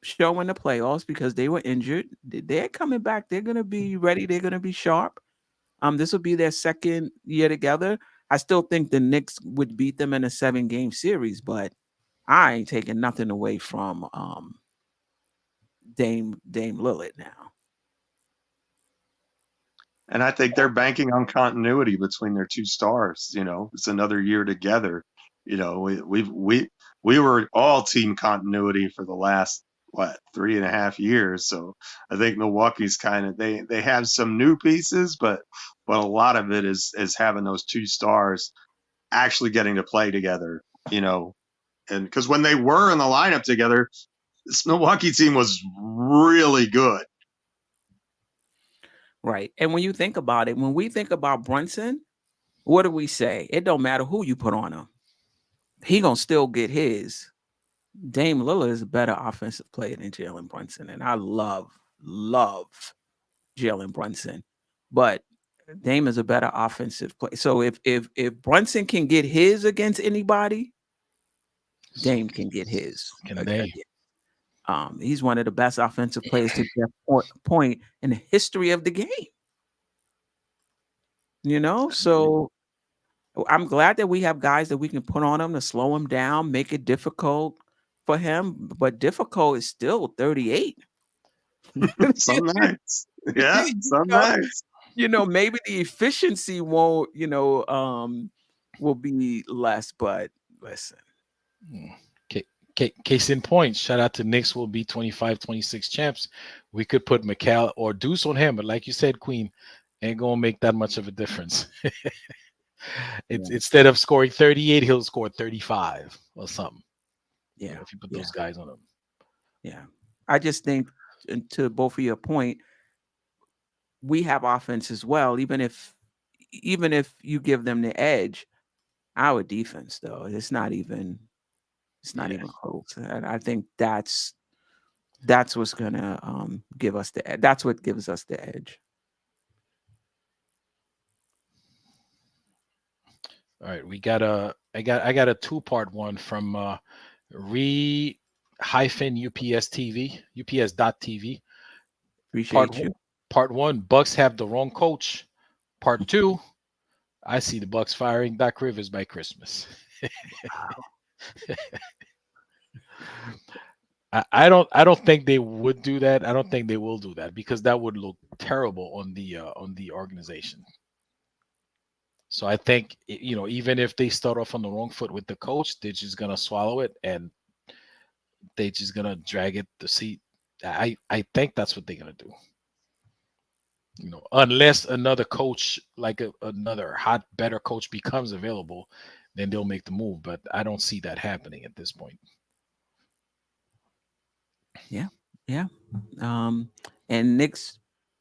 show in the playoffs because they were injured. They're coming back. They're gonna be ready. They're gonna be sharp. This will be their second year together. I still think the Knicks would beat them in a 7-game series, but I ain't taking nothing away from Dame Lillard now. And I think they're banking on continuity between their two stars. It's another year together. We were all team continuity for the last 3.5 years. So I think Milwaukee's kind of they have some new pieces, but a lot of it is having those two stars actually getting to play together. And because when they were in the lineup together, this Milwaukee team was really good. Right. And when you think about it, when we think about Brunson, what do we say? It don't matter who you put on him. He gonna still get his. Dame Lillard is a better offensive player than Jalen Brunson. And I love Jalen Brunson. But Dame is a better offensive player. So if Brunson can get his against anybody, Dame can get his. He's one of the best offensive players to Geoff's point in the history of the game. So I'm glad that we have guys that we can put on him to slow him down, make it difficult for him. But difficult is still 38. Some nights. Yeah, some nights. Maybe the efficiency won't, will be less, but listen. Case in point, shout out to Knicks will be 25-26 champs. We could put McCall or Deuce on him, but like you said, Queen, ain't gonna make that much of a difference. Instead of scoring 38, he'll score 35 or something. Yeah, if you put those guys on him. Yeah, I just think, to both of your point, we have offense as well. Even if you give them the edge, our defense though, it's not even close. And I think that's what's gonna give us the edge. That's what gives us the edge. All right, I got a 2-part one from UPS TV, UPS.TV. Appreciate you. Part 1, Bucks have the wrong coach. Part 2, I see the Bucks firing Doc Rivers by Christmas. I don't think they would do that. I don't think they will do that because that would look terrible on the organization. So I think, even if they start off on the wrong foot with the coach, they're just gonna swallow it and they're just gonna drag it the seat. I think that's what they're gonna do. Unless another coach, like another better coach becomes available, then they'll make the move. But I don't see that happening at this point. Yeah. And Knicks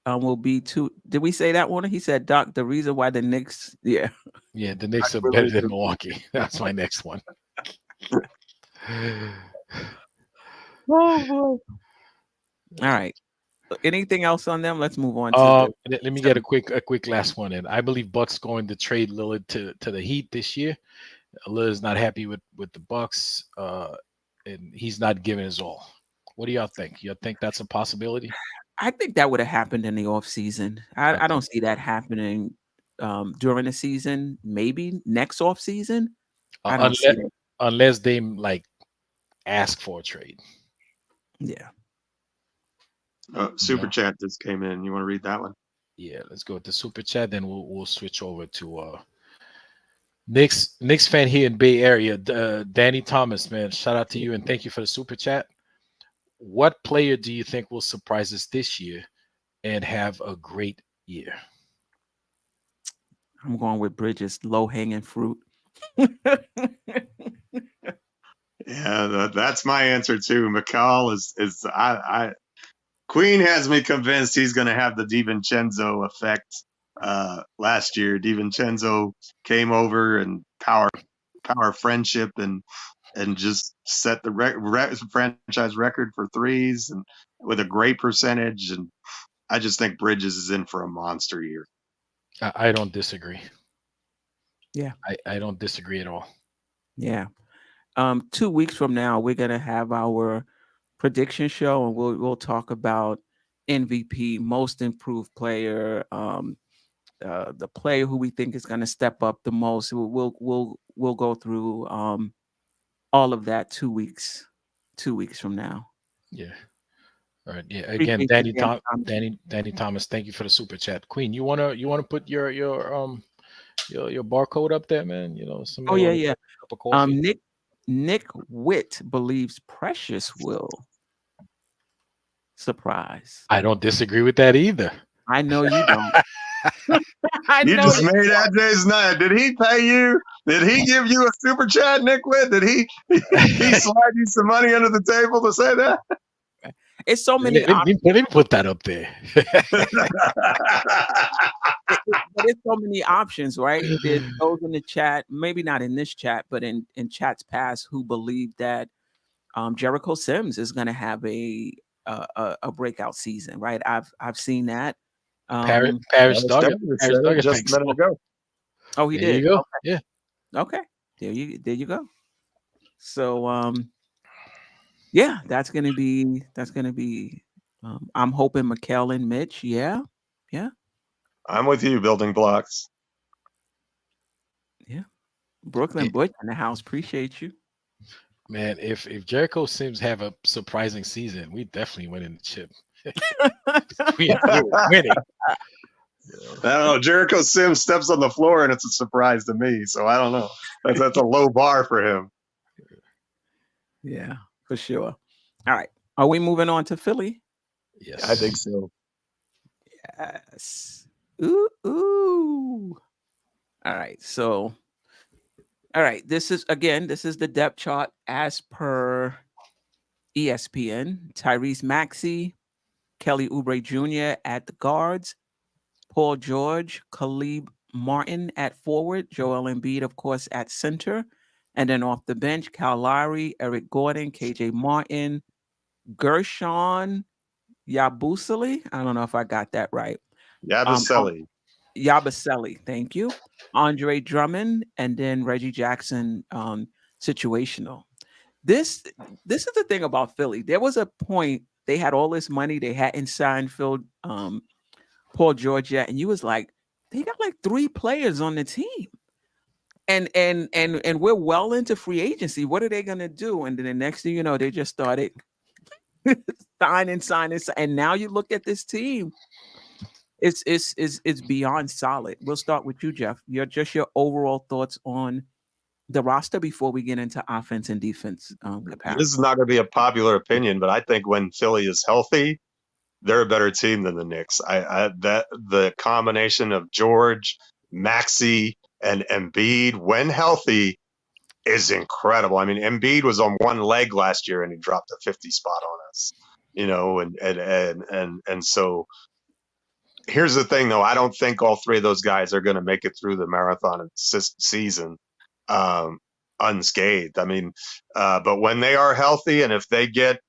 will be two. Did we say that one? He said, Doc, the reason why the Knicks, the Knicks are better than Milwaukee. That's my next one. Oh, boy. All right. Anything else on them? Let's move on to let me get a quick last one in. I believe Bucks going to trade Lillard to the Heat this year. Lillard's not happy with the Bucks, and he's not giving his all. What do y'all think? You think that's a possibility? I think that would have happened in the offseason. I don't see that happening during the season. Maybe next offseason. I don't see it. Unless they ask for a trade. Yeah. Super chat just came in. You want to read that one? Yeah, let's go with the super chat. Then we'll switch over to Knicks fan here in Bay Area. Danny Thomas, man, shout out to you and thank you for the super chat. What player do you think will surprise us this year and have a great year? I'm going with Bridges, low hanging fruit. Yeah, that's my answer too. McCall is Queen has me convinced he's going to have the DiVincenzo effect. Last year, DiVincenzo came over and power friendship and just set the franchise record for threes and with a great percentage. And I just think Bridges is in for a monster year. I don't disagree. Yeah, I don't disagree at all. Yeah. 2 weeks from now, we're gonna have our prediction show, and we'll talk about MVP, most improved player, the player who we think is going to step up the most. We'll go through all of that 2 weeks. 2 weeks from now. Yeah. All right. Yeah. Again, Danny Thomas, thank you for the super chat. Queen, you wanna put your barcode up there, man? You know, Oh yeah. Cup of coffee. Nick Witt believes Precious will surprise. I don't disagree with that either. I know you don't. You just made that day's night. Did he pay you? Did he give you a super chat, Nick Witt? Did he slide you some money under the table to say that? It's so many options. Let me put that up there. But it's so many options, right? There's those in the chat, maybe not in this chat, but in chats past, who believe that Jericho Sims is going to have a breakout season, right? I've seen that. Paris Duggan just a minute ago. Oh, he there did. You go. Okay. Yeah. Okay. There you go. So yeah, that's gonna be I'm hoping Mikal and Mitch. Yeah. I'm with you, building blocks. Yeah. Brooklyn Butch in the house. Appreciate you. Man, if Jericho Sims have a surprising season, we definitely win in the chip. We're winning. I don't know. Jericho Sims steps on the floor and it's a surprise to me. So I don't know. That's a low bar for him. Yeah, for sure. All right. Are we moving on to Philly? Yes. I think so. Yes. Ooh. All right. So, all right. This is the depth chart as per ESPN. Tyrese Maxey, Kelly Oubre Jr. at the guards, Paul George, Caleb Martin at forward, Joel Embiid, of course, at center. And then off the bench, Kyle Lowry, Eric Gordon, KJ Martin, Gershon Yabusele. I don't know if I got that right. Yabusele, thank you. Andre Drummond, and then Reggie Jackson, situational. This is the thing about Philly. There was a point they had all this money, they hadn't signed Paul George yet, and you was like, they got like 3 players on the team. And we're well into free agency. What are they gonna do? And then the next thing you know, they just started signing. And now you look at this team. It's beyond solid. We'll start with you, Geoff. Your overall thoughts on the roster before we get into offense and defense. This is not going to be a popular opinion, but I think when Philly is healthy, they're a better team than the Knicks. That the combination of George, Maxey, and Embiid when healthy is incredible. I mean, Embiid was on one leg last year and he dropped a 50 spot on us. You know, and so here's the thing, though. I don't think all 3 of those guys are going to make it through the marathon season unscathed. I mean, but when they are healthy and if they get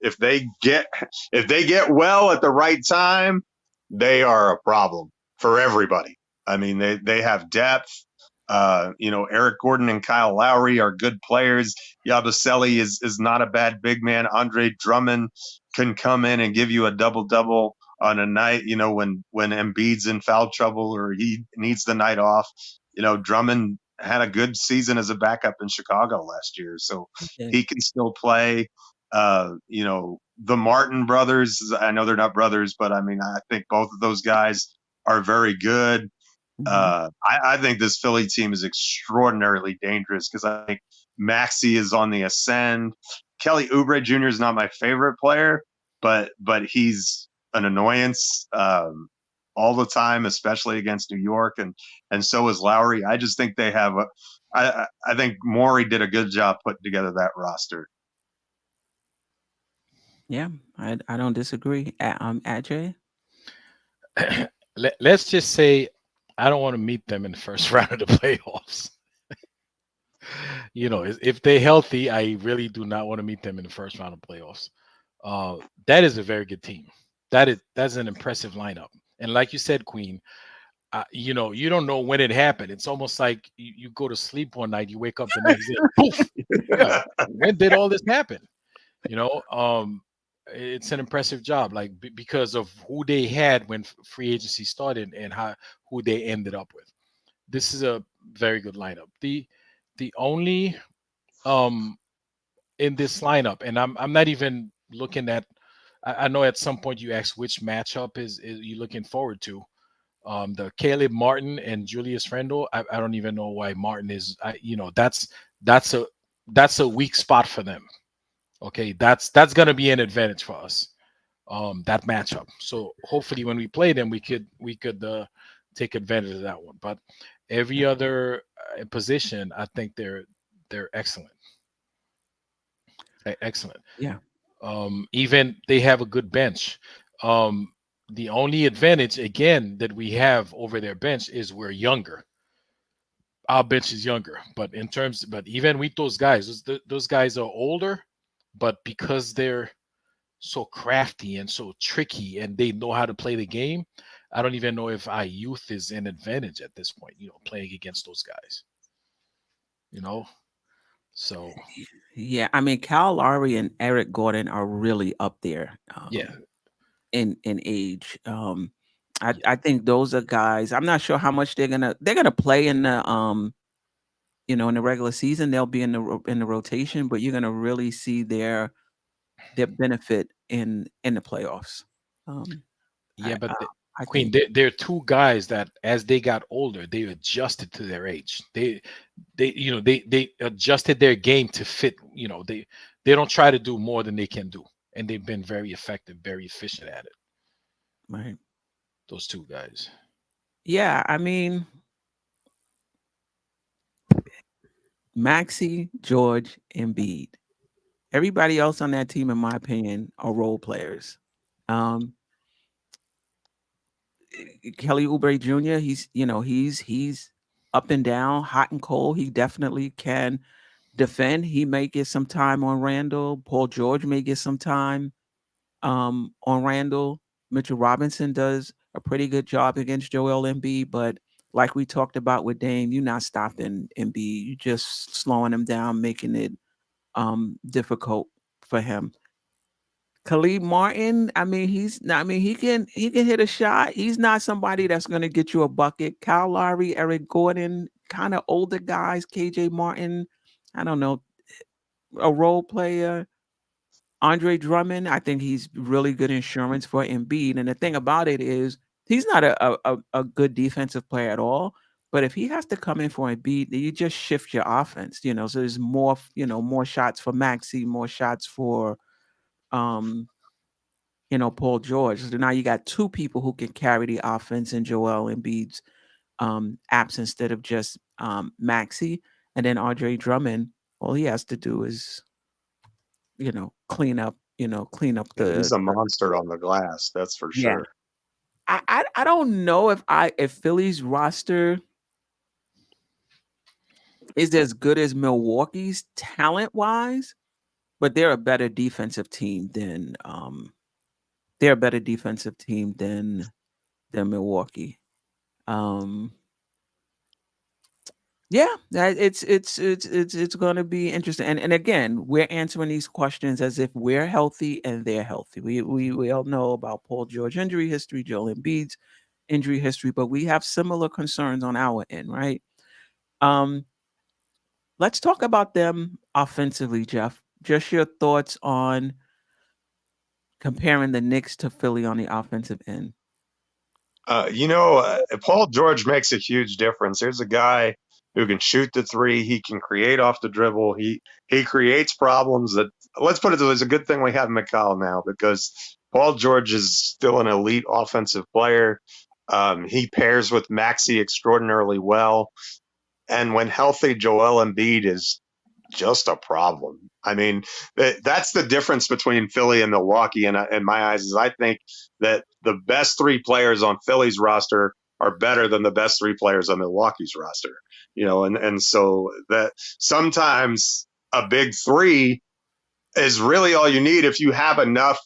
well at the right time, they are a problem for everybody. I mean, they have depth. Eric Gordon and Kyle Lowry are good players. Yabusele is not a bad big man. Andre Drummond can come in and give you a double-double on a night, when Embiid's in foul trouble or he needs the night off. Drummond had a good season as a backup in Chicago last year, so he can still play. You know, the Martin brothers, I know they're not brothers, but I mean, I think both of those guys are very good. I think this Philly team is extraordinarily dangerous because I think Maxey is on the ascend. Kelly Oubre Jr. is not my favorite player, but he's an annoyance all the time, especially against New York, and so is Lowry. I just think they have I think Morey did a good job putting together that roster. Yeah, I don't disagree. Ajay? Let's just say I don't want to meet them in the first round of the playoffs. You know, if they're healthy, I really do not want to meet them in the first round of playoffs. That is a very good team. That's an impressive lineup. And like you said, Queen, you know, you don't know when it happened. It's almost like you go to sleep one night, you wake up the next day, poof. Yeah, when did all this happen? You know, it's an impressive job, like because of who they had when free agency started and who they ended up with. This is a very good lineup. The only in this lineup, and I'm not even looking at. I know at some point you asked which matchup is you looking forward to. The Caleb Martin and Julius Randle. I don't even know why Martin is. You know, that's a weak spot for them. Okay, that's gonna be an advantage for us. That matchup. So hopefully when we play them, we could take advantage of that one. But every other position, I think they're excellent. Excellent. Yeah. Even they have a good bench. The only advantage again that we have over their bench is we're younger. Our bench is younger, but even with those guys, those guys are older, but because they're so crafty and so tricky and they know how to play the game, I don't even know if our youth is an advantage at this point, you know, playing against those guys. You know? So Yeah, I mean, Kyle Lowry and Eric Gordon are really up there. yeah. In age. I think those are guys. I'm not sure how much they're gonna play in the you know, in the regular season. They'll be in the rotation, but you're gonna really see their benefit in the playoffs. Yeah, but I Queen, think. there are two guys that as they got older, they adjusted to their age. They adjusted their game to fit, you know, they don't try to do more than they can do. And they've been very effective, very efficient at it. Right. Those two guys. Yeah, I mean, Maxey, George, Embiid. Everybody else on that team, in my opinion, are role players. Um, Kelly Oubre Jr. He's up and down, hot and cold. He definitely can defend. He may get some time on Randle. Paul George may get some time on Randle. Mitchell Robinson does a pretty good job against Joel Embiid, but like we talked about with Dame, you're not stopping Embiid. You're just slowing him down, making it difficult for him. Khalid Martin, I mean, he can hit a shot. He's not somebody that's going to get you a bucket. Kyle Lowry, Eric Gordon, kind of older guys. KJ Martin, I don't know, a role player. Andre Drummond, I think he's really good insurance for Embiid. And the thing about it is, he's not a good defensive player at all. But if he has to come in for Embiid, then you just shift your offense. You know, so there's more, more shots for Maxey, more shots for Paul George. So now you got two people who can carry the offense in Joel Embiid's absence instead of just Maxey. And then Andre Drummond, all he has to do is, clean up He's the a monster on the glass, that's for yeah. sure. I don't know if Philly's roster is as good as Milwaukee's talent-wise, but they're a better defensive team than Milwaukee. Yeah, it's going to be interesting. And again, we're answering these questions as if we're healthy and they're healthy. We all know about Paul George injury history, Joel Embiid's injury history, but we have similar concerns on our end, right? Let's talk about them offensively, Geoff. just your thoughts on comparing the Knicks to Philly on the offensive end. Paul George makes a huge difference. Here's a guy who can shoot the three. He can create off the dribble. He creates problems that, let's put it this way, it's a good thing we have McCall now, because Paul George is still an elite offensive player. He pairs with Maxey extraordinarily well. And when healthy, Joel Embiid is just a problem. I mean, that's the difference between Philly and Milwaukee. And in my eyes, is I think that the best three players on Philly's roster are better than the best three players on Milwaukee's roster. And so that sometimes a big three is really all you need if you have enough,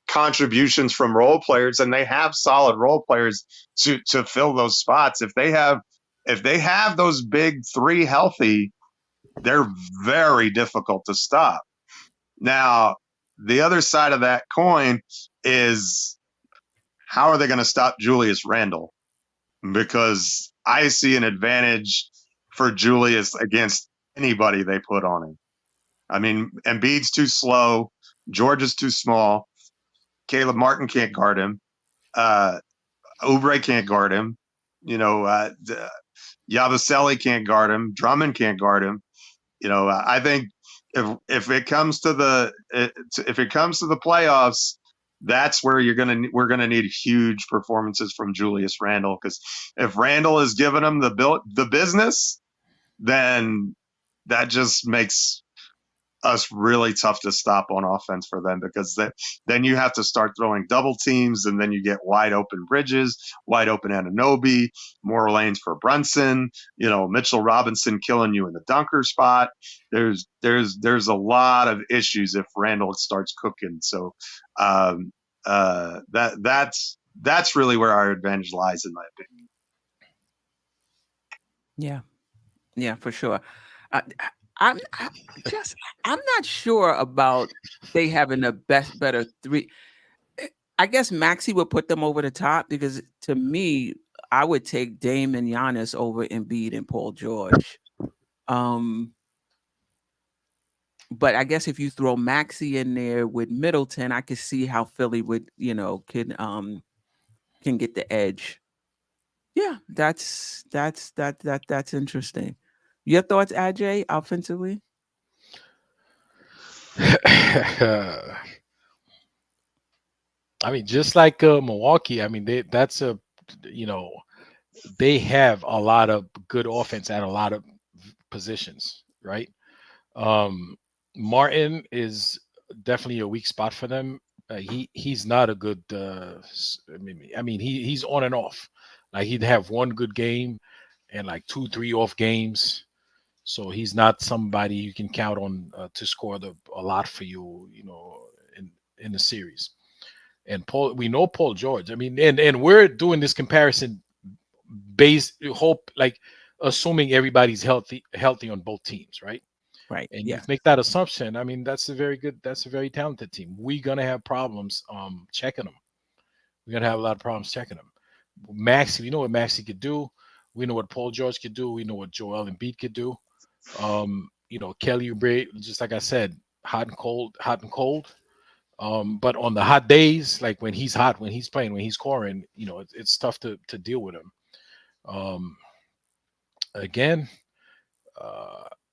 contributions from role players, and they have solid role players to fill those spots. If they have those big three healthy, they're very difficult to stop. Now, the other side of that coin is, how are they going to stop Julius Randle? Because I see an advantage for Julius against anybody they put on him. I mean, Embiid's too slow. George is too small. Caleb Martin can't guard him. Oubre can't guard him. Yabusele can't guard him. Drummond can't guard him. I think if it comes to the playoffs, that's where we're gonna need huge performances from Julius Randle, because if Randle is giving them the business, then that just makes us really tough to stop on offense for them, because then you have to start throwing double teams, and then you get wide open Bridges, wide open Anunoby, more lanes for Brunson, Mitchell Robinson killing you in the dunker spot. There's a lot of issues if Randle starts cooking. So that's really where our advantage lies, in my opinion. Yeah, for sure. I'm not sure about they having the better three. I guess Maxey would put them over the top, because to me, I would take Dame and Giannis over Embiid and Paul George. But I guess if you throw Maxey in there with Middleton, I could see how Philly would, can get the edge. Yeah, that's interesting. Your thoughts, Ajay, offensively? I mean, just like Milwaukee, I mean, they have a lot of good offense at a lot of positions, right? Martin is definitely a weak spot for them. He's not a good. He's on and off. Like, he'd have one good game and like 2-3 off games. So he's not somebody you can count on to score a lot for you, in the series. And we know Paul George. I mean, and we're doing this comparison assuming everybody's healthy on both teams, right? Right. And Yeah. you make that assumption. I mean, that's a very talented team. We're gonna have problems checking them. We're gonna have a lot of problems checking them. Maxey, we know what Maxey could do. We know what Paul George could do. We know what Joel Embiid could do. Kelly Oubre, just like I said, hot and cold. But on the hot days, like when he's hot, when he's playing, when he's scoring, it's tough to deal with him. Again,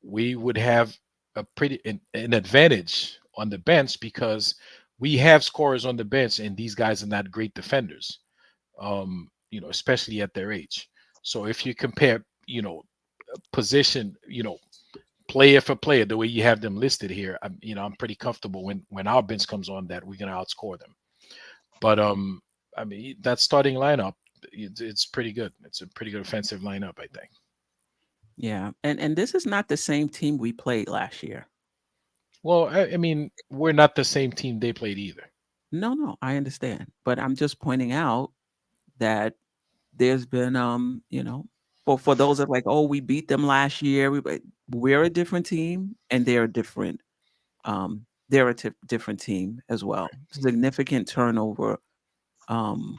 we would have an advantage on the bench, because we have scorers on the bench, and these guys are not great defenders, especially at their age. So if you compare, position, player for player, the way you have them listed here, I'm pretty comfortable when our bench comes on that we're gonna outscore them. But that starting lineup, it's pretty good. It's a pretty good offensive lineup, I think. Yeah, and this is not the same team we played last year. Well, I mean, we're not the same team they played either. No, I understand, but I'm just pointing out that there's been, for those that like, oh, we beat them last year. We're a different team, and they're a different, different team as well. Significant turnover, on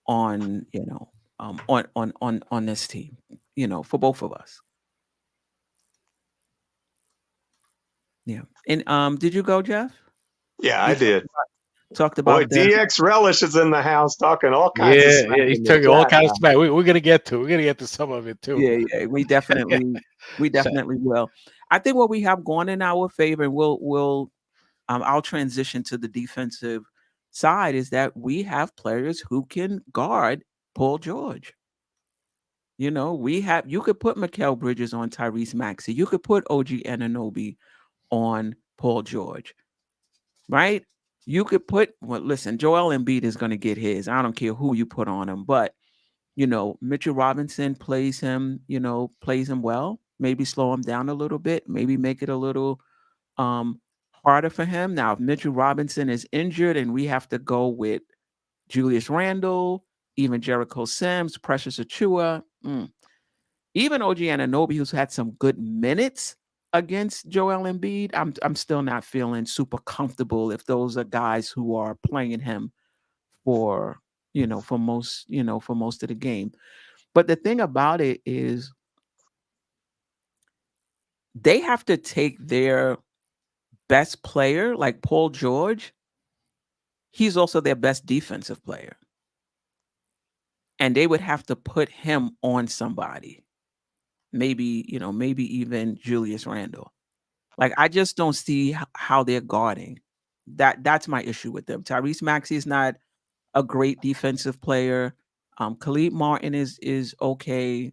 on this team, for both of us. Yeah. And did you go, Geoff? Yeah, I You did. talked Boy, about the DX Relish is in the house talking all kinds of Yeah, smack yeah, he's in the talking all chat kinds of now. smack. We're gonna get to some of it too. yeah, we So, definitely will. I think what we have going in our favor, and we'll I'll transition to the defensive side, is that we have players who can guard Paul George. You could put Mikal Bridges on Tyrese Maxey. You could put OG Anunoby on Paul George, right? You could put, well, listen, Joel Embiid is going to get his. I don't care who you put on him, but Mitchell Robinson plays him well. Maybe slow him down a little bit. Maybe make it a little harder for him. Now, if Mitchell Robinson is injured and we have to go with Julius Randle, even Jericho Sims, Precious Achua, even OG Anunoby, who's had some good minutes against Joel Embiid, I'm still not feeling super comfortable if those are guys who are playing him for most of the game. But the thing about it is they have to take their best player, like Paul George. He's also their best defensive player. And they would have to put him on somebody. Maybe even Julius Randle. Like, I just don't see how they're guarding. That's my issue with them. Tyrese Maxey is not a great defensive player. Khalid Martin is okay.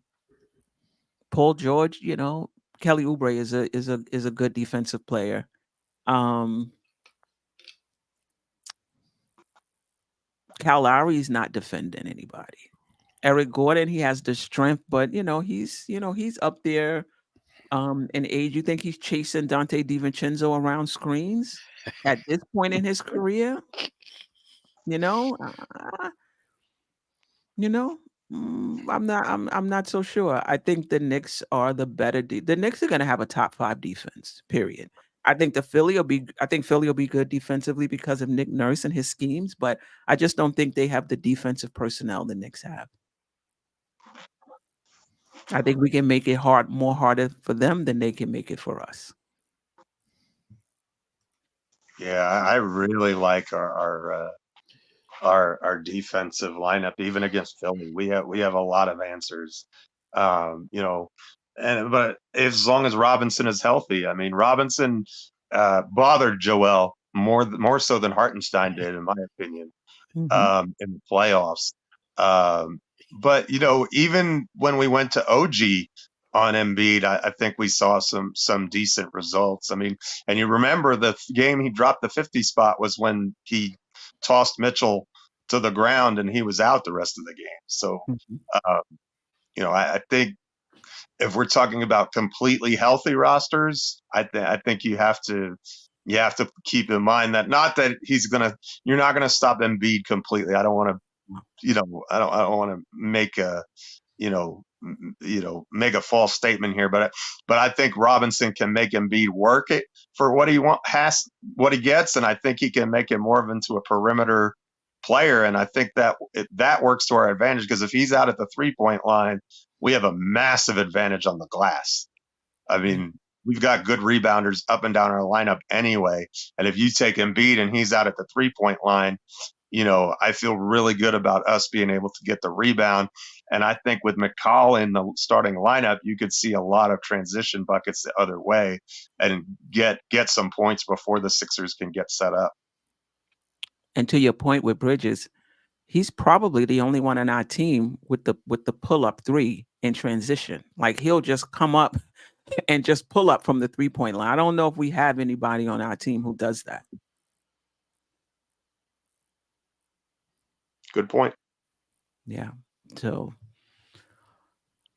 Paul George, Kelly Oubre is a good defensive player. Cal Lowry's not defending anybody. Eric Gordon, he has the strength, but he's up there in age. You think he's chasing Dante DiVincenzo around screens at this point in his career? You know, uh, you know, I'm not so sure. I think the Knicks are the better. The Knicks are going to have a top 5 defense. Period. I think Philly will be good defensively because of Nick Nurse and his schemes, but I just don't think they have the defensive personnel the Knicks have. I think we can make it more harder for them than they can make it for us. Yeah, I really like our defensive lineup, even against Philly. We have a lot of answers. You know, but as long as Robinson is healthy, I mean, Robinson bothered Joel more so than Hartenstein did, in my opinion, Mhm. in the playoffs. Um, but even when we went to OG on Embiid, I think we saw some decent results. I mean, and you remember the game he dropped the 50 spot was when he tossed Mitchell to the ground and he was out the rest of the game. So, Mhm. uh, I think if we're talking about completely healthy rosters, I think you have to keep in mind that not that you're not gonna stop Embiid completely. I don't want to I don't want to make a make a false statement here, but I think Robinson can make Embiid work it for what he gets, and I think he can make him more of into a perimeter player, and I think that works to our advantage because if he's out at the 3-point line, we have a massive advantage on the glass. I Yeah. mean, we've got good rebounders up and down our lineup anyway, and if you take Embiid and he's out at the 3-point line, I feel really good about us being able to get the rebound. And I think with McCall in the starting lineup, you could see a lot of transition buckets the other way and get some points before the Sixers can get set up. And to your point with Bridges, he's probably the only one on our team with the pull up 3 in transition. Like, he'll just come up and just pull up from the 3-point line. I don't know if we have anybody on our team who does that. Good point. Yeah. So,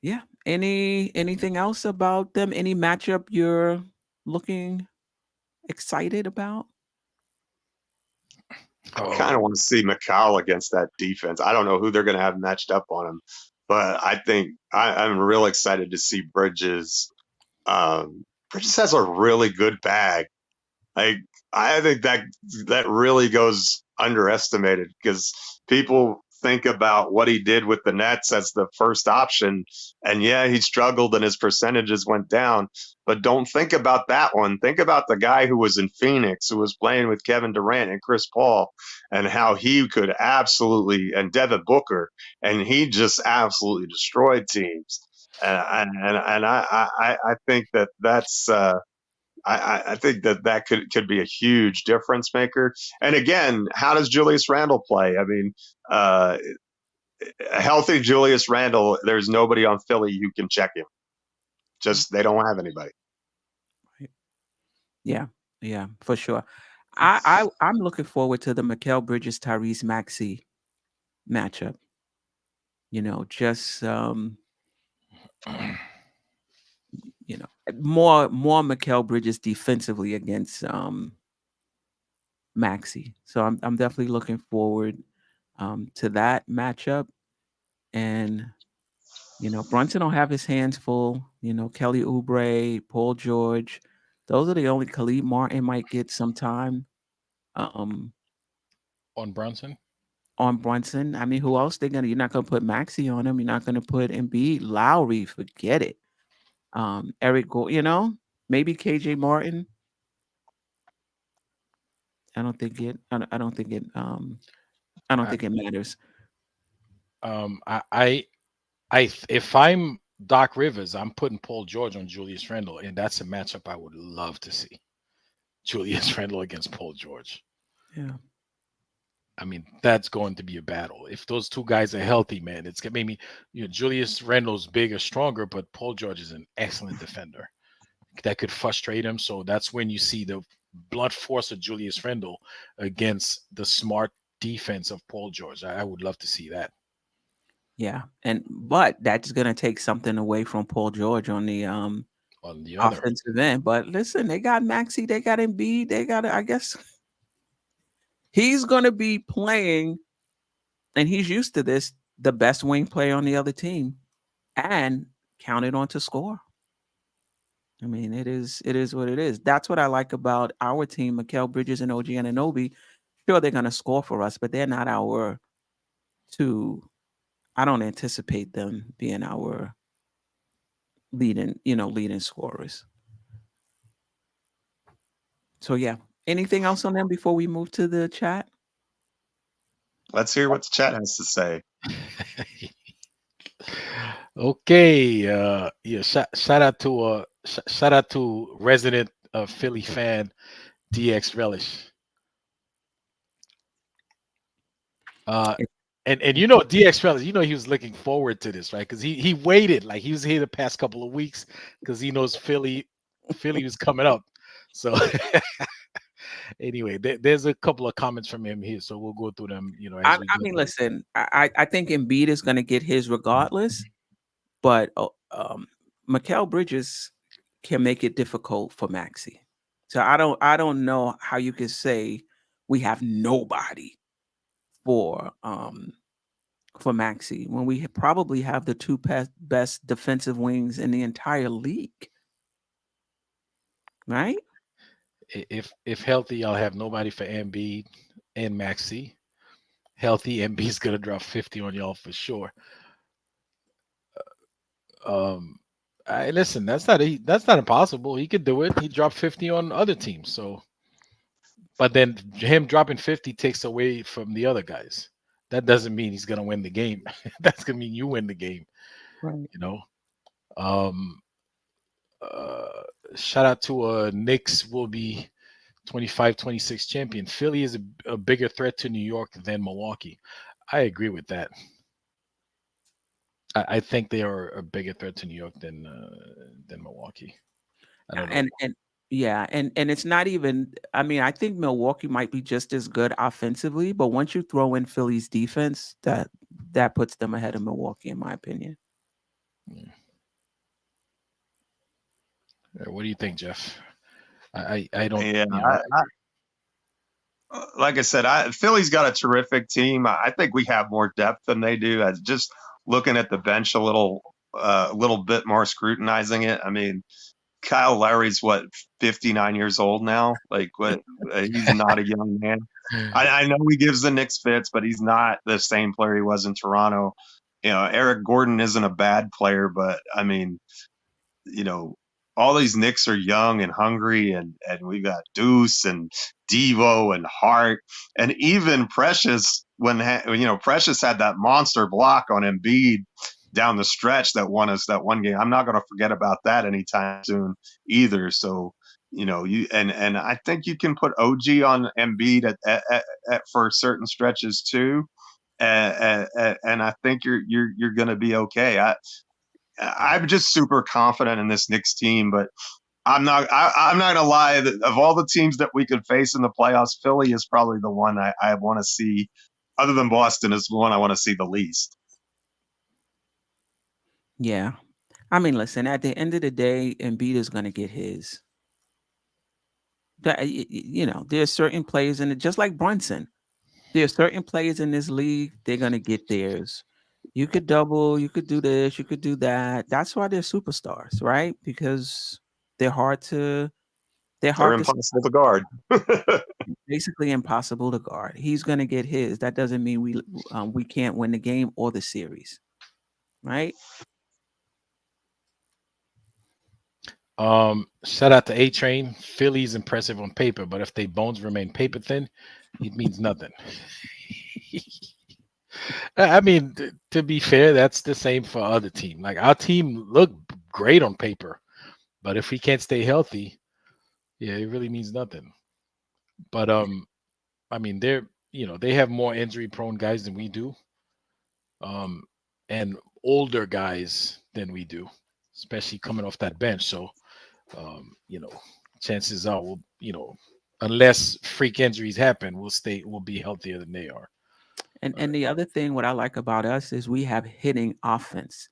yeah. Anything else about them? Any matchup you're looking excited about? I kind of want to see McCall against that defense. I don't know who they're going to have matched up on him, but I think I'm real excited to see Bridges. Bridges has a really good bag. I think that really goes underestimated because people think about what he did with the Nets as the first option. And yeah, he struggled and his percentages went down. But don't think about that one. Think about the guy who was in Phoenix, who was playing with Kevin Durant and Chris Paul, and how he could absolutely, and Devin Booker, and he just absolutely destroyed teams. And I think that's I think that could be a huge difference maker. And again, how does Julius Randle play? I mean, a healthy Julius Randle, there's nobody on Philly who can check him. Just they don't have anybody. Yeah, for sure. I'm looking forward to the Mikal Bridges Tyrese Maxey matchup. Just more Mikal Bridges defensively against Maxey. So I'm definitely looking forward to that matchup. And Brunson will have his hands full. Kelly Oubre, Paul George. Those are the only. Khalid Martin might get some time. On Brunson. On Brunson. I mean, who else you're not gonna put Maxey on him. You're not gonna put Embiid, Lowry, forget it. Eric maybe KJ Martin. I don't think it matters. If I'm Doc Rivers, I'm putting Paul George on Julius Randle, and that's a matchup I would love to see. Julius Randle against Paul George. Yeah. I mean, that's going to be a battle. If those two guys are healthy, man, it's gonna maybe Julius Randle's bigger, stronger, but Paul George is an excellent defender that could frustrate him. So that's when you see the blunt force of Julius Randle against the smart defense of Paul George. I would love to see that. Yeah, but that's gonna take something away from Paul George on the offensive end. But listen, they got Maxey, they got Embiid, they got, I guess he's gonna be playing, and he's used to this, the best wing player on the other team, and counted on to score. I mean, it is what it is. That's what I like about our team, Mikal Bridges and OG Anunoby. Sure, they're gonna score for us, but they're not our two. I don't anticipate them being our leading scorers. So yeah. Anything else on them before we move to the chat? Let's hear what the chat has to say. Okay. Shout out to resident Philly fan DX Relish. And DX Relish, he was looking forward to this, right? Because he waited, like he was here the past couple of weeks because he knows Philly was coming up. So anyway, there's a couple of comments from him here, so we'll go through them. Listen, I think Embiid is going to get his regardless, but Mikal Bridges can make it difficult for Maxey. So I don't know how you could say we have nobody for Maxey when we probably have the two best defensive wings in the entire league, right? If healthy, I'll have nobody for Embiid and Maxey. Healthy, Embiid's gonna drop 50 on y'all for sure. Listen, that's not impossible. He could do it. He dropped 50 on other teams. So, but then him dropping 50 takes away from the other guys. That doesn't mean he's gonna win the game. That's gonna mean you win the game. Right. Shout out to Knicks will be 25-26 champion. Philly is a bigger threat to New York than Milwaukee. I agree with that. I think they are a bigger threat to New York than Milwaukee. I don't know. And it's not even. I mean, I think Milwaukee might be just as good offensively, but once you throw in Philly's defense, that puts them ahead of Milwaukee, in my opinion. Yeah. What do you think, Geoff? I don't. Yeah, like I said, Philly's got a terrific team. I think we have more depth than they do. Just looking at the bench a little bit more, scrutinizing it. I mean, Kyle Lowry's what, 59 years old now? Like what? He's not a young man. I know he gives the Knicks fits, but he's not the same player he was in Toronto. Eric Gordon isn't a bad player, but I mean, all these Knicks are young and hungry, and we got Deuce and Devo and Hart, and even Precious. When Precious had that monster block on Embiid down the stretch that won us that one game. I'm not going to forget about that anytime soon either. So and I think you can put OG on Embiid at for certain stretches too, and I think you're going to be okay. I'm just super confident in this Knicks team, but I'm not gonna lie. Of all the teams that we could face in the playoffs, Philly is probably the one I want to see. Other than Boston, is the one I want to see the least. Yeah. I mean, listen, at the end of the day, Embiid is going to get his. There are certain players in it, just like Brunson. There are certain players in this league, they're going to get theirs. You could double, you could do this, you could do that. That's why they're superstars, right? Because they're hard to They're impossible to guard. basically impossible to guard. He's going to get his. That doesn't mean we can't win the game or the series, right? Shout out to A Train. Philly's impressive on paper, but if they bones remain paper thin, it means nothing. I mean, to be fair, that's the same for other team. Like our team looked great on paper, but if we can't stay healthy, yeah, it really means nothing. But I mean, they have more injury prone guys than we do, and older guys than we do, especially coming off that bench. So, chances are unless freak injuries happen, we'll be healthier than they are. And the other thing, what I like about us is we have hitting offense.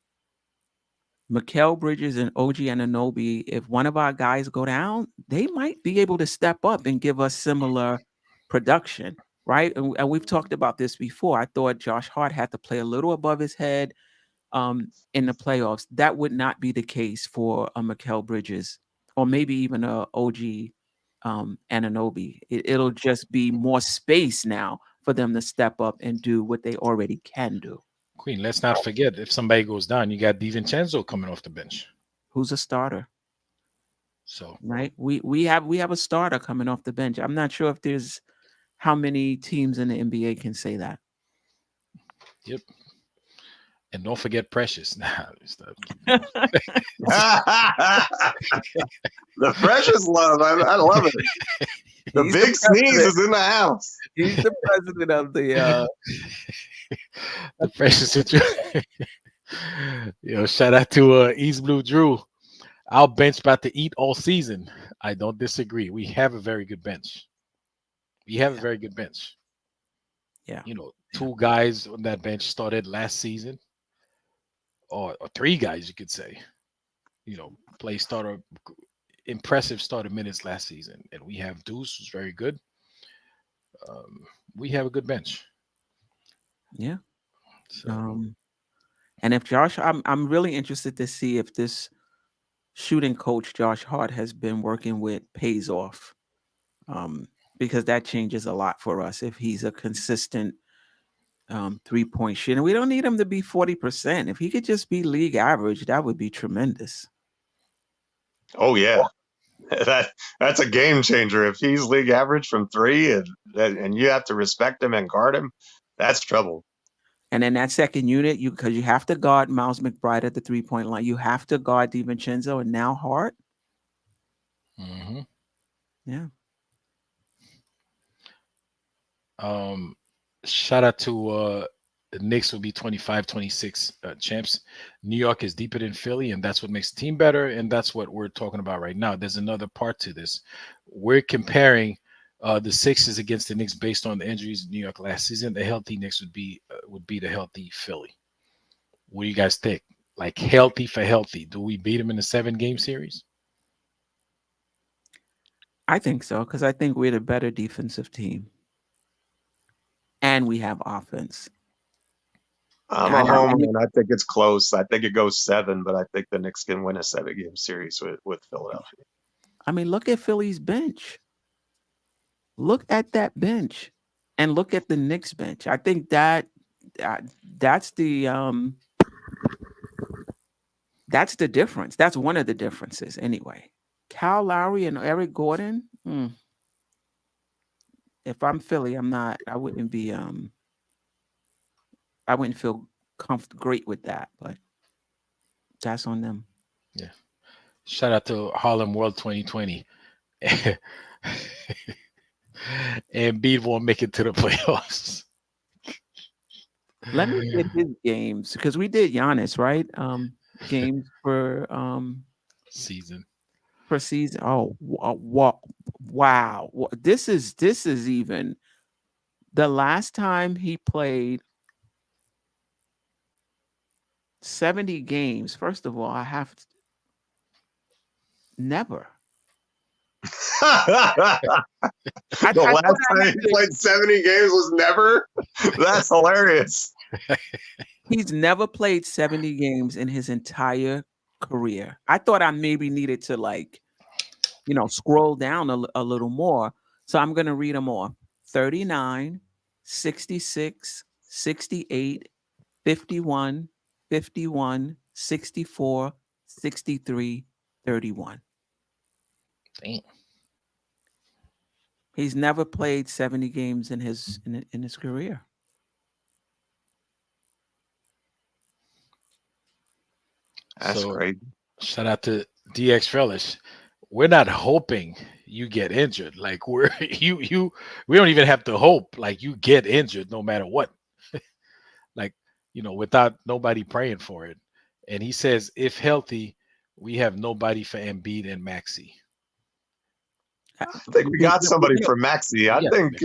Mikal Bridges and OG Anunoby, if one of our guys go down, they might be able to step up and give us similar production, right? And we've talked about this before. I thought Josh Hart had to play a little above his head in the playoffs. That would not be the case for a Mikal Bridges or maybe even a OG Anunoby. It'll just be more space now for them to step up and do what they already can do. Queen, let's not forget, if somebody goes down, you got DiVincenzo coming off the bench. Who's a starter? So right, we have a starter coming off the bench. I'm not sure if there's how many teams in the NBA can say that. Yep. And don't forget Precious. The Precious love. I love it. The He's big sneeze is in the house. He's the president of the Precious situation. Shout out to East Blue Drew. Our bench about to eat all season. I don't disagree. We have a very good bench. A very good bench. Yeah. Two guys on that bench started last season. Or three guys, you could say, play impressive starter minutes last season. And we have Deuce, who's very good. We have a good bench. Yeah. So. And if Josh, I'm really interested to see if this shooting coach Josh Hart has been working with pays off, because that changes a lot for us if he's a consistent 3-point shooter. We don't need him to be 40%. If he could just be league average, that would be tremendous. Oh yeah, that's a game changer. If he's league average from 3 and you have to respect him and guard him, that's trouble. And then that second unit, because you have to guard Miles McBride at the 3-point line, you have to guard DiVincenzo and now Hart. Mm-hmm. Yeah. Shout out to the Knicks will be 25-26 champs. New York is deeper than Philly, and that's what makes the team better, and that's what we're talking about right now. There's another part to this. We're comparing the Sixers against the Knicks based on the injuries in New York last season. The healthy Knicks would be the healthy Philly. What do you guys think? Like healthy for healthy, do we beat them in a 7-game series? I think so, because I think we're the better defensive team. And we have offense. I'm I a know. homer, and I think it's close. I think it goes 7, but I think the Knicks can win a 7-game series with Philadelphia. I mean, look at Philly's bench. Look at that bench, and look at the Knicks bench. I think that's the difference. That's one of the differences, anyway. Kyle Lowry and Eric Gordon. If I'm Philly, I wouldn't feel great with that, but that's on them. Yeah. Shout out to Harlem World 2020. Embiid won't make it to the playoffs. Let me get his games, because we did Giannis, right? Games for season. Oh, wow. This is even the last time he played 70 games. First of all, never. The last time he played 70 games was never? That's hilarious. He's never played 70 games in his entire career. I thought I maybe needed to scroll down a little more. So I'm going to read them all. 39, 66, 68, 51, 51, 64, 63, 31. Damn. He's never played 70 games in his career. That's great. Shout out to DX Fellish. We're not hoping you get injured. Like we don't even have to hope. Like you get injured no matter what. Without nobody praying for it. And he says, if healthy, we have nobody for Embiid and Maxey. I think we got somebody for Maxey. I think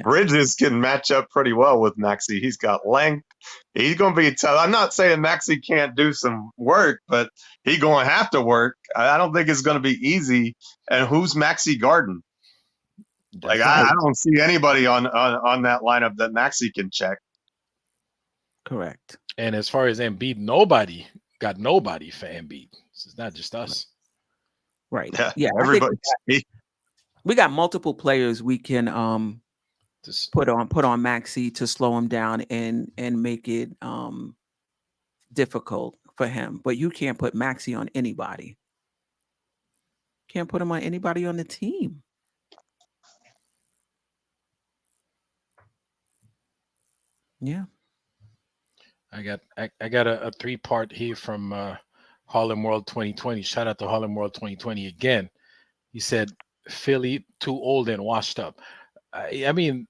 Bridges can match up pretty well with Maxey. He's got length. He's going to be tough. I'm not saying Maxey can't do some work, but he's going to have to work. I don't think it's going to be easy. And who's Maxey guarding? I don't see anybody on that lineup that Maxey can check. Correct. And as far as Embiid, nobody for Embiid. It's not just us. Right. Yeah. Everybody. We got multiple players we can put on Maxey to slow him down and make it difficult for him. But you can't put Maxey on anybody. Can't put him on anybody on the team. Yeah. I got a 3-part here from Harlem World 2020. Shout out to Harlem World 2020 again. He said, Philly too old and washed up. I mean,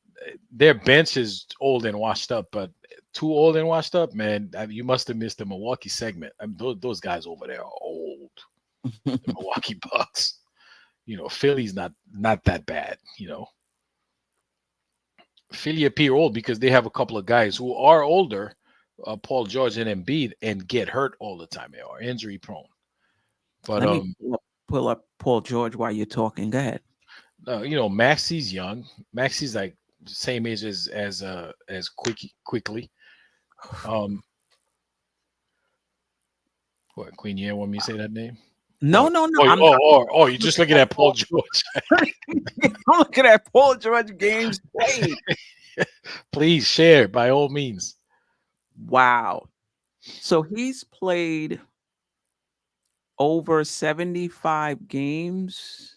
their bench is old and washed up, but too old and washed up, man. You must have missed the Milwaukee segment. I mean, those guys over there are old. The Milwaukee Bucks. Philly's not that bad. Philly appear old because they have a couple of guys who are older, Paul George and Embiid, and get hurt all the time. They are injury prone. But let me pull up Paul George while you're talking. Go ahead. Maxey's young. Maxey's like same age as Quickly. What, Queen? You want me to say that name? No. You're just looking at Paul George. I'm looking at Paul George games played. Please share by all means. Wow. So he's played over 75 games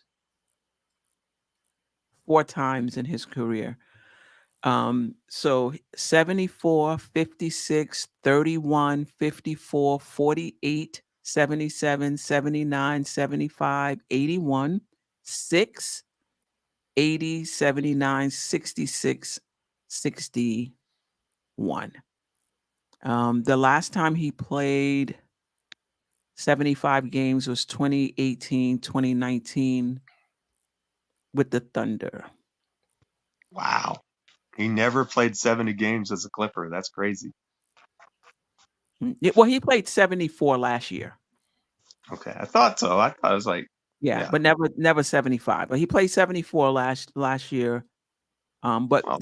4 times in his career. So 74, 56, 31, 54, 48, 77, 79, 75, 81, 6, 80, 79, 66, 61. The last time he played 75 games was 2018, 2019 with the Thunder. Wow. He never played 70 games as a Clipper. That's crazy. Well, he played 74 last year. Okay. I thought so. I thought it was like, but never 75. But he played 74 last year. But Well,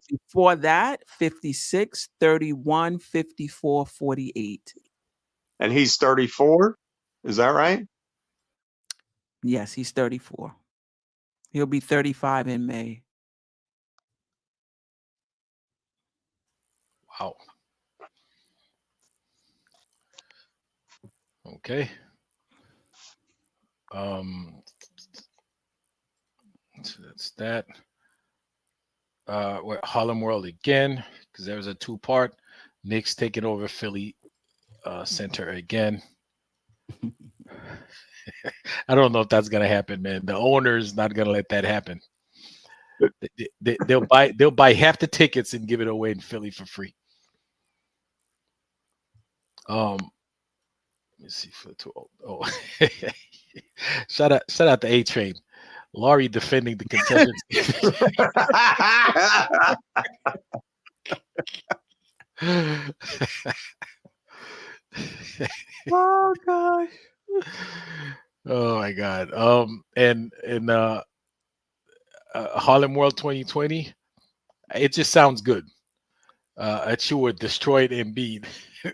before that, 56, 31, 54, 48. and he's 34. Is that right? Yes, he's 34. He'll be 35 in May. Wow. Okay. So that's that. Harlem World again, because there was a two-part. Knicks taking over Philly center again. I don't know if that's gonna happen, man. The owner's not gonna let that happen. They'll buy half the tickets and give it away in Philly for free. Let me see for shout out to A Train. Laurie defending the contestants. Oh gosh. Oh my God. And Harlem World 2020, it just sounds good. Achua destroyed Embiid.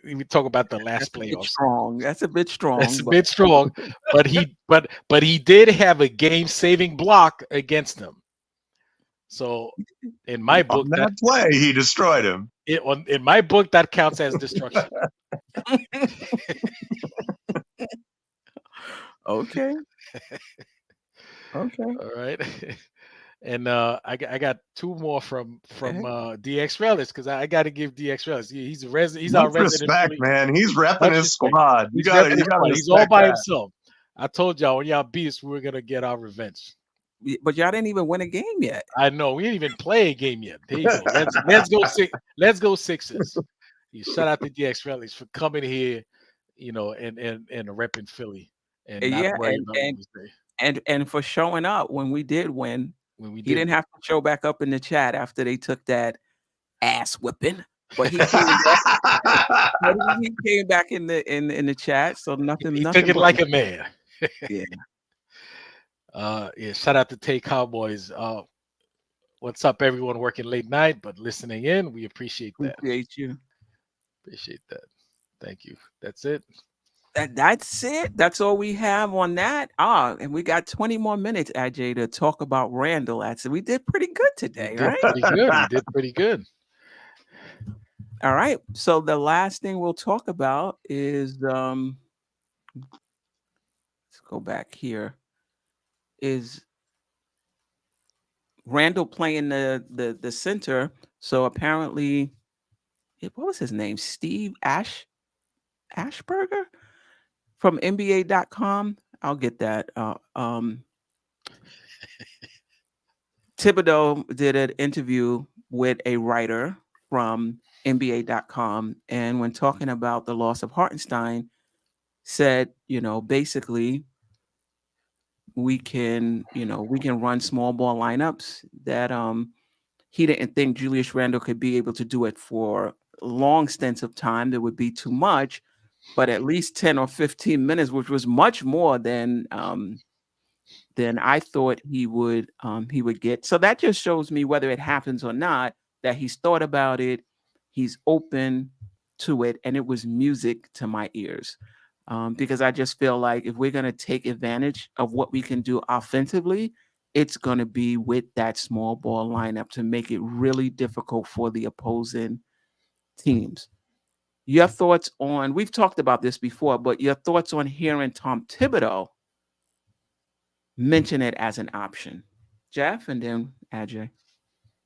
We talk about the last playoffs. Strong. That's a bit strong. That's a bit strong, but he did have a game-saving block against them. So in my book, that play he destroyed him. In my book, that counts as destruction. Okay. Okay. All right. And I got two more from DX Relish, because I got to give DX Relish. He's our resident. Respect, man. He's repping his squad. He's all by himself. I told y'all when y'all beat us, we were gonna get our revenge. But y'all didn't even win a game yet. I know, we didn't even play a game yet. There you go. Let's go Sixers. Shout out to DX Relish for coming here, and repping Philly and not worrying about and for showing up when we did win. He didn't have to show back up in the chat after they took that ass whipping, but he came back in the chat. So nothing. He took it like a man. Yeah. Shout out to Tay Cowboys. What's up, everyone working late night but listening in? We appreciate that. Appreciate that. Thank you. That's it. That's it. That's all we have on that. And we got 20 more minutes, Ajay, to talk about Randle. We did pretty good today, right? We did pretty good. All right. So the last thing we'll talk about is let's go back here. Is Randle playing the center? So apparently, what was his name? Steve Ashburger from NBA.com. I'll get that. Thibodeau did an interview with a writer from NBA.com, and when talking about the loss of Hartenstein, said, basically, we can run small ball lineups that he didn't think Julius Randle could be able to do it for long stints of time. That would be too much, but at least 10 or 15 minutes, which was much more than I thought he would get. So that just shows me, whether it happens or not, that he's thought about it, he's open to it, and it was music to my ears. Because I just feel like if we're going to take advantage of what we can do offensively, it's going to be with that small ball lineup to make it really difficult for the opposing teams. Your thoughts on, we've talked about this before, but your thoughts on hearing Tom Thibodeau mention it as an option. Geoff, and then Ajay.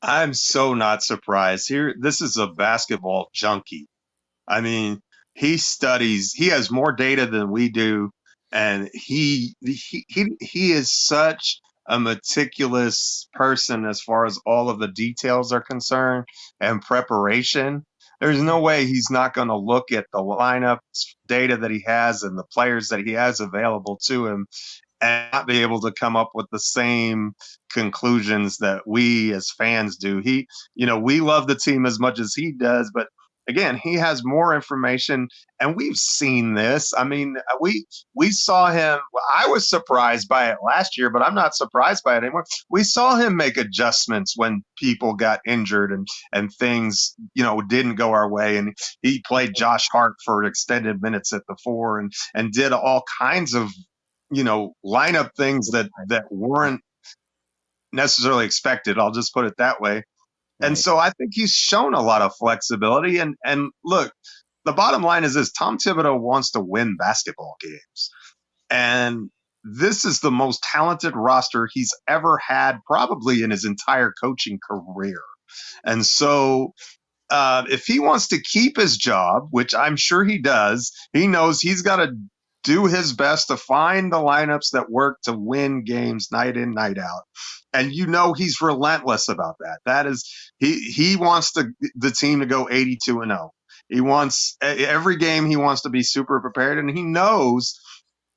I'm so not surprised. This is a basketball junkie. I mean, he has more data than we do, and he is such a meticulous person as far as all of the details are concerned and preparation. There's no way he's not going to look at the lineup data that he has and the players that he has available to him and not be able to come up with the same conclusions that we as fans do. We love the team as much as he does, but again, he has more information, and we've seen this. I mean, we saw him. I was surprised by it last year, but I'm not surprised by it anymore. We saw him make adjustments when people got injured and things, didn't go our way. And he played Josh Hart for extended minutes at the 4 and did all kinds of, lineup things that weren't necessarily expected. I'll just put it that way. And so I think he's shown a lot of flexibility. And look, the bottom line is this: Tom Thibodeau wants to win basketball games. And this is the most talented roster he's ever had, probably in his entire coaching career. And so if he wants to keep his job, which I'm sure he does, he knows he's got to do his best to find the lineups that work to win games night in, night out. And he's relentless about that. That is, he wants the team to go 82-0. He wants every game. He wants to be super prepared, and he knows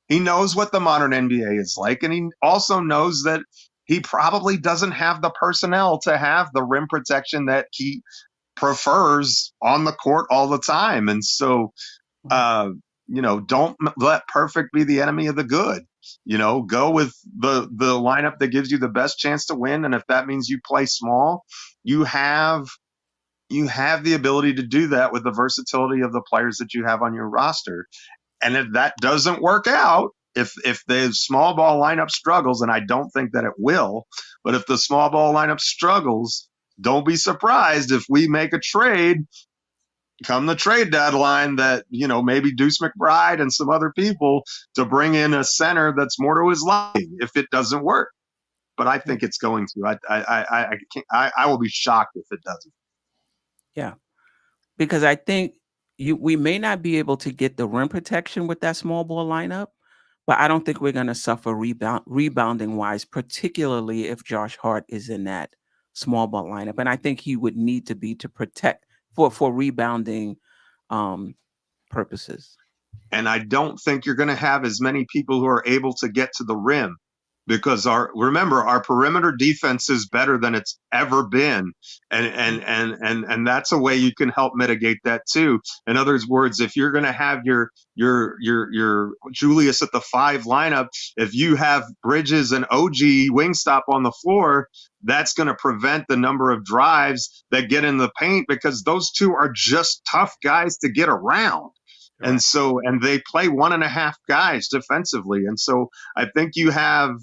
what the modern NBA is like, and he also knows that he probably doesn't have the personnel to have the rim protection that he prefers on the court all the time. And so, don't let perfect be the enemy of the good. Go with the lineup that gives you the best chance to win. And if that means you play small, you have the ability to do that with the versatility of the players that you have on your roster. And if that doesn't work out, if the small ball lineup struggles, and I don't think that it will, but if the small ball lineup struggles, don't be surprised if we make a trade come the trade deadline that, maybe Deuce McBride and some other people to bring in a center that's more to his liking if it doesn't work. But I think it's going to. I will be shocked if it doesn't. Yeah, because I think we may not be able to get the rim protection with that small ball lineup, but I don't think we're going to suffer rebounding wise, particularly if Josh Hart is in that small ball lineup. And I think he would need to be to protect for rebounding purposes. And I don't think you're going to have as many people who are able to get to the rim, because our perimeter defense is better than it's ever been. And that's a way you can help mitigate that too. In other words, if you're going to have your Julius at the 5 lineup, if you have Bridges and OG Wingstop on the floor, that's going to prevent the number of drives that get in the paint, because those two are just tough guys to get around. Right. And they play 1.5 guys defensively. And so I think you have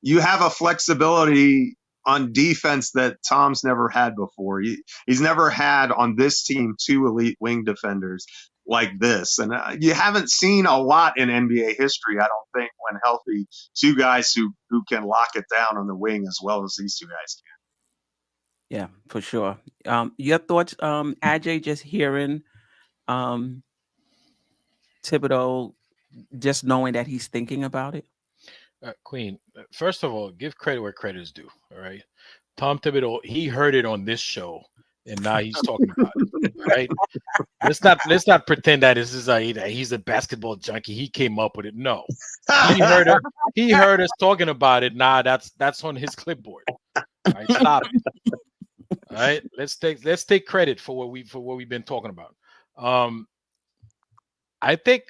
a flexibility on defense that Tom's never had before. He's never had on this team 2 elite wing defenders like this. And you haven't seen a lot in NBA history, I don't think, when healthy, 2 guys who can lock it down on the wing as well as these 2 guys can. Yeah, for sure. Your thoughts, Ajay, just hearing Thibodeau, just knowing that he's thinking about it? Queen, first of all, give credit where credit is due. All right, Tom Thibodeau, he heard it on this show, and now he's talking about it. Right? Let's not pretend that this is he's a basketball junkie. He came up with it. No, he heard us talking about it. Nah, that's on his clipboard. All right, stop it. All right, let's take credit for what we've been talking about. I think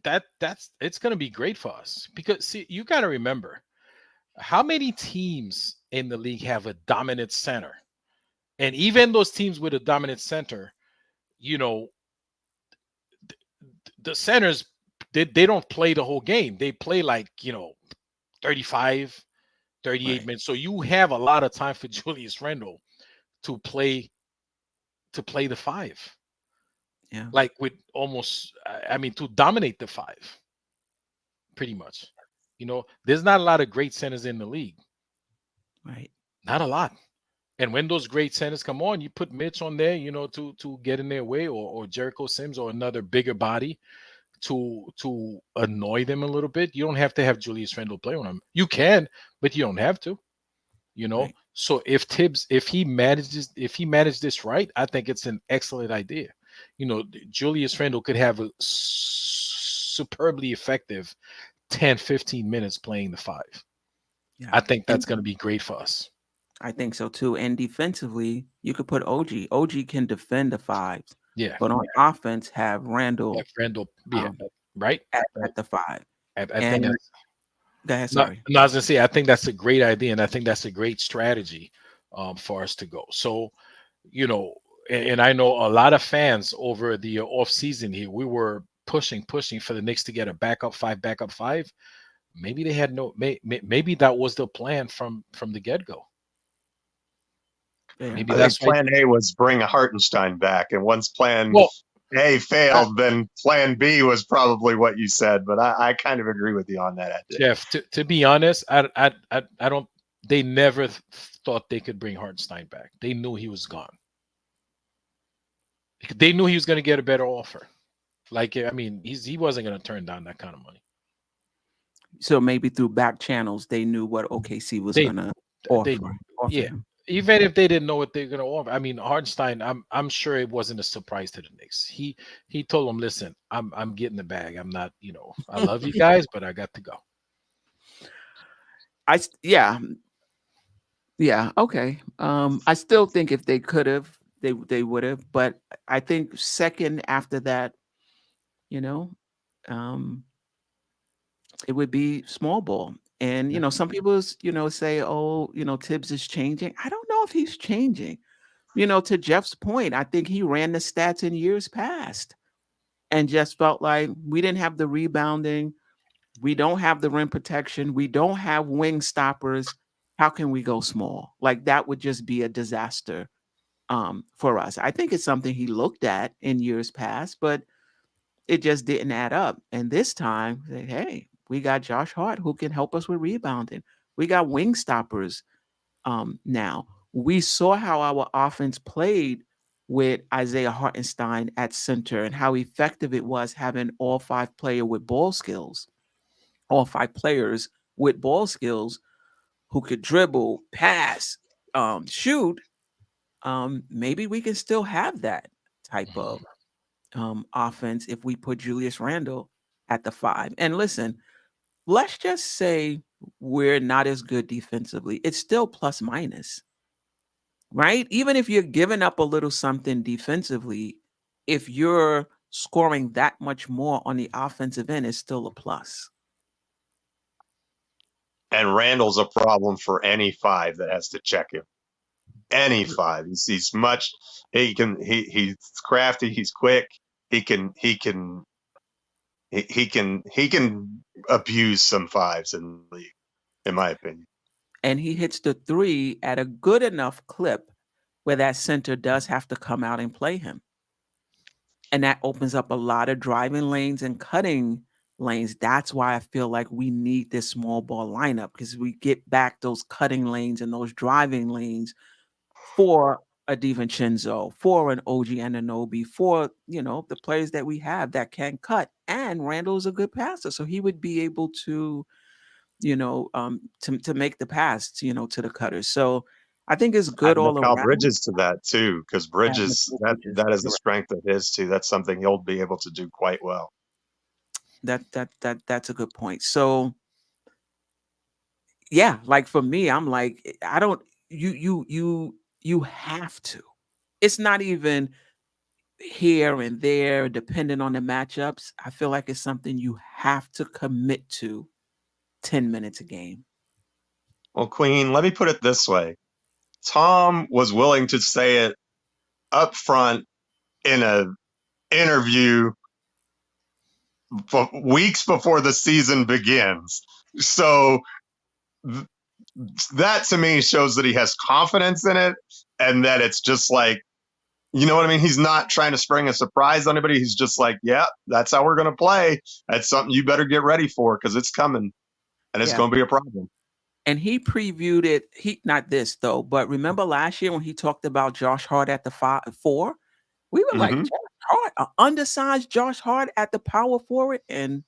that's it's going to be great for us, because see, you got to remember how many teams in the league have a dominant center, and even those teams with a dominant center, the centers they don't play the whole game. They play 35, 38 minutes. So you have a lot of time for Julius Randle to play the 5. Yeah, with almost, to dominate the 5, pretty much. There's not a lot of great centers in the league. Right. Not a lot. And when those great centers come on, you put Mitch on there, to get in their way, or Jericho Sims or another bigger body to annoy them a little bit. You don't have to have Julius Randle play on them. You can, but you don't have to. Right. So if he manages this right, I think it's an excellent idea. Julius Randle could have a superbly effective 10, 15 minutes playing the 5. Yeah. I think that's going to be great for us. I think so too. And defensively, you could put OG. OG can defend the fives, Yeah. but on offense, have Randle Randle, yeah, right. at the five. I think And that's go ahead, no, sorry. no, I was gonna say I think that's a great idea, and I think that's a great strategy for us to go. So, you know, and I know a lot of fans over the off season here, we were pushing for the Knicks to get a backup five. Maybe they had no, maybe that was the plan from the get go. Yeah. Maybe I that's think why. plan A was bring Hartenstein back, and once plan Well, A failed, then plan B was probably what you said. But I kind of agree with you on that. Geoff, to be honest, I don't. They never thought they could bring Hartenstein back. They knew he was gone. They knew he was going to get a better offer. Like, I mean, he wasn't going to turn down that kind of money. So maybe through back channels, they knew what OKC was going to offer yeah. him. Even if they didn't know what they're going to offer, I mean, Hardenstein, I'm sure it wasn't a surprise to the Knicks. He told them, "Listen, I'm getting the bag. I'm not, I love you guys, but I got to go." Yeah, okay. I still think if they could have, they would have. But I think second after that, um, it would be small ball. And some people say, "Oh, Tibbs is changing." I don't know if he's changing. To Jeff's point, I think he ran the stats in years past and just felt like we didn't have the rebounding, we don't have the rim protection, we don't have wing stoppers. How can we go small? Like that would just be a disaster for us. I think it's something he looked at in years past, but it just didn't add up. And this time, hey, we got Josh Hart who can help us with rebounding. We got wing stoppers now. We saw how our offense played with Isaiah Hartenstein at center and how effective it was having all five players with ball skills who could dribble, pass, shoot. Maybe we can still have that type of offense if we put Julius Randle at the five. And listen, let's just say we're not as good defensively. It's still plus minus, right? Even if you're giving up a little something defensively, if you're scoring that much more on the offensive end, it's still a plus. And Randall's a problem for any five that has to check him. Any five. He's crafty, he's quick, he can abuse some fives in the league, in my opinion. And he hits the three at a good enough clip where that center does have to come out and play him. And that opens up a lot of driving lanes and cutting lanes. That's why I feel like we need this small ball lineup, because we get back those cutting lanes and those driving lanes for a DiVincenzo, for an OG Anunoby, for the players that we have that can cut. And Randall's a good passer, so he would be able to, to make the pass, to the cutters. So I think it's good all Mikal around. Bridges to that too, because Bridges that is the strength of his too. That's something he'll be able to do quite well. That's a good point. So yeah, like for me, I'm like, I don't. You have to. It's not even here and there, depending on the matchups. I feel like it's something you have to commit to 10 minutes a game. Well, Queen, let me put it this way. Tom was willing to say it up front in an interview weeks before the season begins. So that to me shows that he has confidence in it, and that it's just like, you know what I mean? He's not trying to spring a surprise on anybody. He's just like, yeah, that's how we're going to play. That's something you better get ready for, because it's coming and it's going to be a problem. And he previewed it. Not this though, but remember last year when he talked about Josh Hart at the 4? We were like, Josh Hart, an undersized Josh Hart at the power forward, and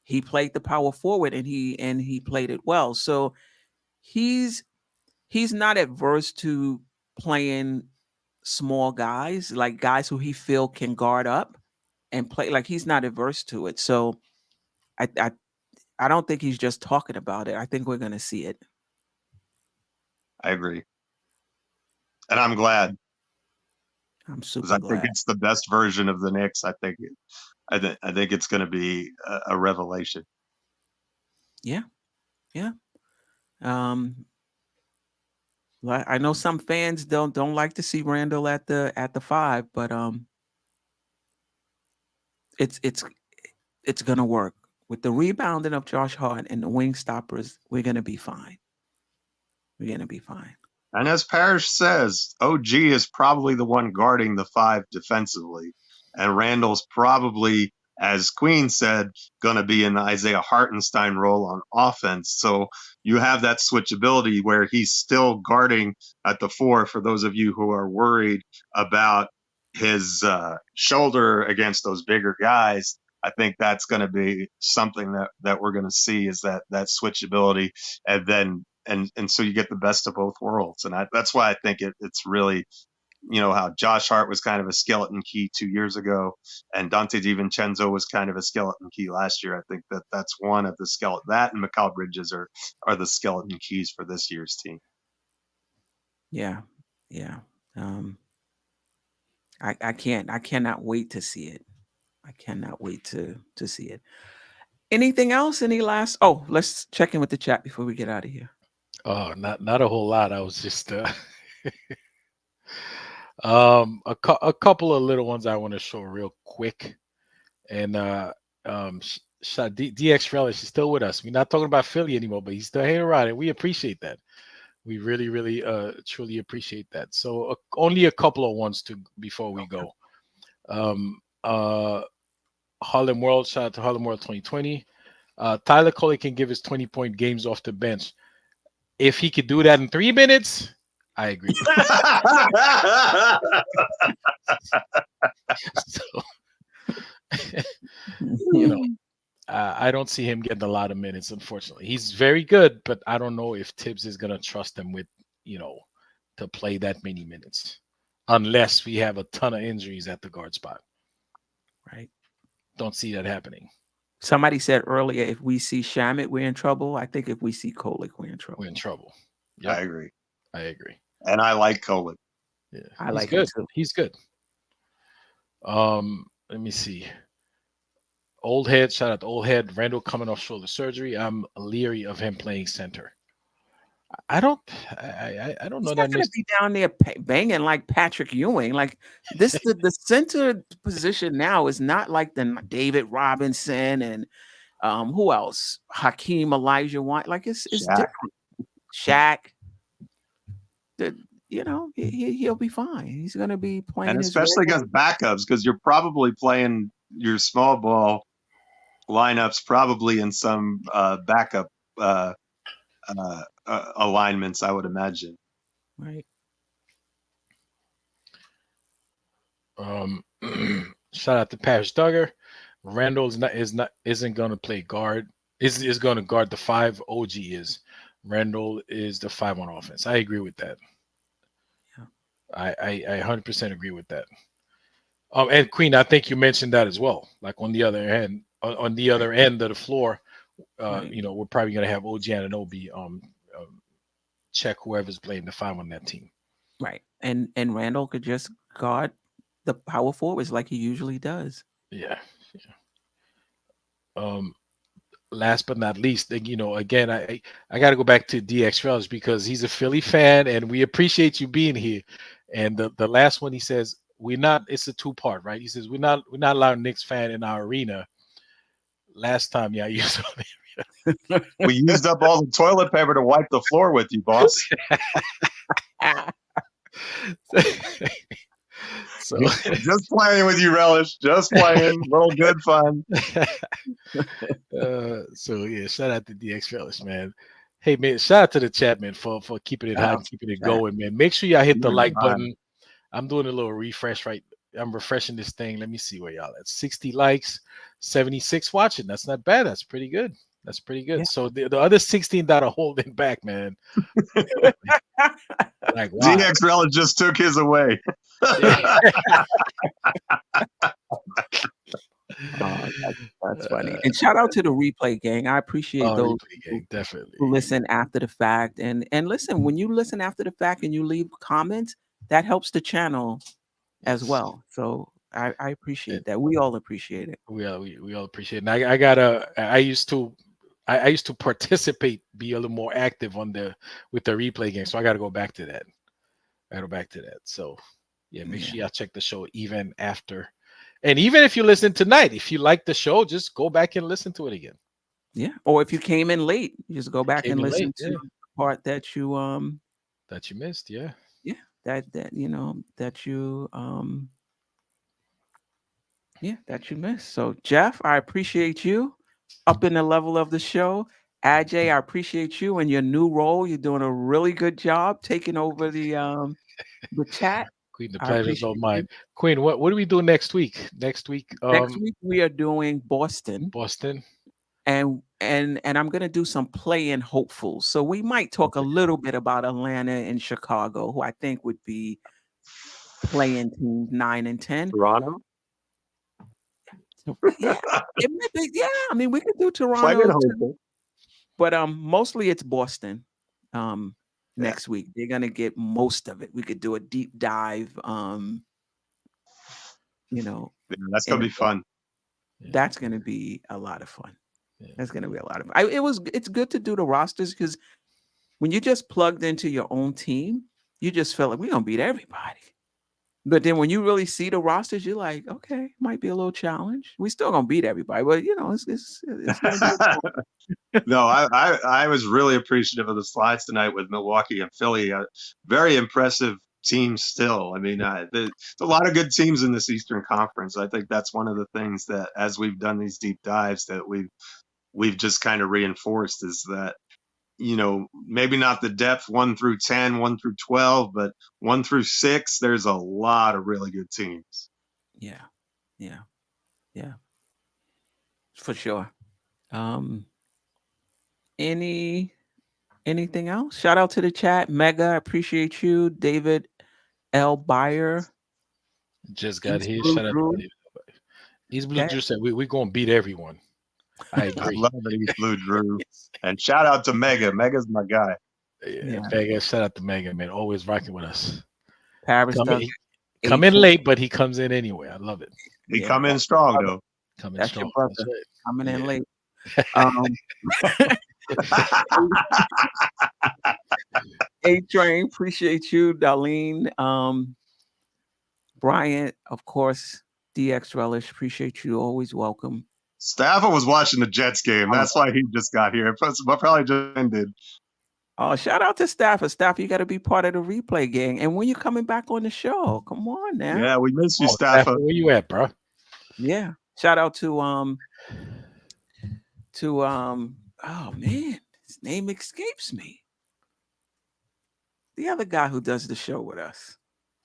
he played the power forward, and he played it well. So he's not adverse to playing small guys, like guys who he feel can guard up and play. Like he's not adverse to it. So I don't think he's just talking about it. I think we're going to see it. I agree. And I'm glad. I'm Because super I think glad. it's the best version of the Knicks. I think it's going to be a revelation. Yeah. Yeah. I know some fans don't like to see Randle at the 5, but it's gonna work. With the rebounding of Josh Hart and the wing stoppers, we're gonna be fine. We're gonna be fine. And as Parrish says, OG is probably the one guarding the 5 defensively. And Randall's probably, as Queen said, going to be in the Isaiah Hartenstein role on offense. So you have that switchability where he's still guarding at the 4 for those of you who are worried about his shoulder against those bigger guys. I think that's going to be something that we're going to see is that switchability. And then and so you get the best of both worlds. And that's why I think it's really, how Josh Hart was kind of a skeleton key 2 years ago, and Dante DiVincenzo was kind of a skeleton key last year. I think that's one of the skeleton. That and Mikal Bridges are the skeleton keys for this year's team. Yeah, yeah. I cannot wait to see it. I cannot wait to see it. Anything else? Any last? Oh, let's check in with the chat before we get out of here. Oh, not a whole lot. I was just a couple of little ones I want to show real quick. And DX Relish is still with us. We're not talking about Philly anymore, but he's still hanging around, and we appreciate that. We really, really, truly appreciate that. So only a couple of ones before we go. Harlem World, shout out to Harlem World 2020. Tyler Coley can give his 20-point games off the bench. If he could do that in 3 minutes, I agree. So, I don't see him getting a lot of minutes, unfortunately. He's very good, but I don't know if Tibbs is going to trust him with, to play that many minutes, unless we have a ton of injuries at the guard spot. Right. Don't see that happening. Somebody said earlier, if we see Shamet, we're in trouble. I think if we see Kolick, we're in trouble. We're in trouble. Yep. I agree. And I like Kolick. Yeah, I like good. him too. He's good. Let me see. Old Head, shout out to Old Head. Randle coming off shoulder surgery. I'm leery of him playing center. I don't know. He's not going to be down there banging like Patrick Ewing. Like this, the center position now is not like the David Robinson and who else? Hakeem Olajuwon. Like it's different. Shaq. He'll be fine. He's going to be playing, and especially against backups, because you're probably playing your small ball lineups probably in some backup alignments, I would imagine. Right. Shout out to Parrish Duggar. Randle isn't going to play guard. Is going to guard the 5. OG is. Randle is the 5 on offense. I agree with that. Yeah. I 100% agree with that. And Queen, I think you mentioned that as well. Like on the other end of the floor, right. We're probably going to have OG Anunoby check whoever's playing the 5 on that team. Right. And Randle could just guard the power forwards like he usually does. Yeah. Last but not least, again, I got to go back to DX Relish because he's a Philly fan and we appreciate you being here. And the last one he says, it's a 2-part, right? He says, we're not allowed Knicks fan in our arena. Last time, yeah, you saw me. We used up all the toilet paper to wipe the floor with you, boss. So just playing with you, Relish. Just playing, little good fun. So yeah, shout out to DX Relish, man. Hey man, shout out to the chat, man, for keeping it hot, keeping it going, man. Make sure y'all hit the like button. I'm doing a little refresh I'm refreshing this thing. Let me see where y'all at. 60 likes, 76 watching. That's not bad. That's pretty good. Yeah. So the other 16 that are holding back, man. Like wow. DX Relish just took his away. That's funny. And shout out to the replay gang. I appreciate those replay gang, definitely. who listen after the fact. And listen, when you listen after the fact and you leave comments, that helps the channel as well. So I appreciate that. We all appreciate it. We all appreciate it. And I used to participate, be a little more active with the replay game. So I got to go back to that. So yeah, make sure y'all check the show even after. And even if you listen tonight, if you like the show, just go back and listen to it again. Yeah. Or if you came in late, just go back and listen to the part that you missed. Yeah. Yeah. That you missed. So Geoff, I appreciate you upping the level of the show. Ajay, I appreciate you and your new role. You're doing a really good job taking over the chat. Queen, the pleasure is all mine. Queen, what do we do next week? Next week we are doing Boston. And I'm gonna do some play-in hopefuls. So we might talk a little bit about Atlanta and Chicago, who I think would be play-in teams 9 and 10. Toronto. Yeah, it might be, yeah. I mean, we could do Toronto too, but mostly it's Boston. Next week they're gonna get most of it. We could do a deep dive. That's gonna be fun. That's gonna be a lot of fun. That's gonna be a lot of fun. It's good to do the rosters because when you just plugged into your own team, you just felt like we're gonna beat everybody. But then when you really see the rosters, you're like, okay, might be a little challenge. We still gonna beat everybody, but it's gonna be No, I was really appreciative of the slides tonight with Milwaukee and Philly. Very impressive teams still. I mean, there's a lot of good teams in this Eastern Conference. I think that's one of the things that as we've done these deep dives that we've just kind of reinforced is that, maybe not the depth 1 through 10, 1 through 12, but 1 through 6, there's a lot of really good teams. Yeah. For sure. Anything else? Shout out to the chat. Mega, appreciate you. David L. Bayer. Just got here. Shout out to David. East Blue Drew said we're gonna beat everyone. I agree. I love it, East Blue Drew. And shout out to Mega. Mega's my guy. Mega, shout out to Mega, man. Always rocking with us. Paris come in late, but he comes in anyway. I love it. He come in strong though. That's strong. Your brother. Right. Coming in late. A-Train, appreciate you. Darlene, Bryant, of course, DX Relish, appreciate you. Always welcome. Stafford was watching the Jets game. That's why he just got here. But probably just ended. Oh, shout out to Stafford. Stafford, you got to be part of the replay gang. And when you coming back on the show, come on now. Yeah, we miss you, Stafford. Where you at, bro? Yeah. Shout out to oh man, his name escapes me. The other guy who does the show with us,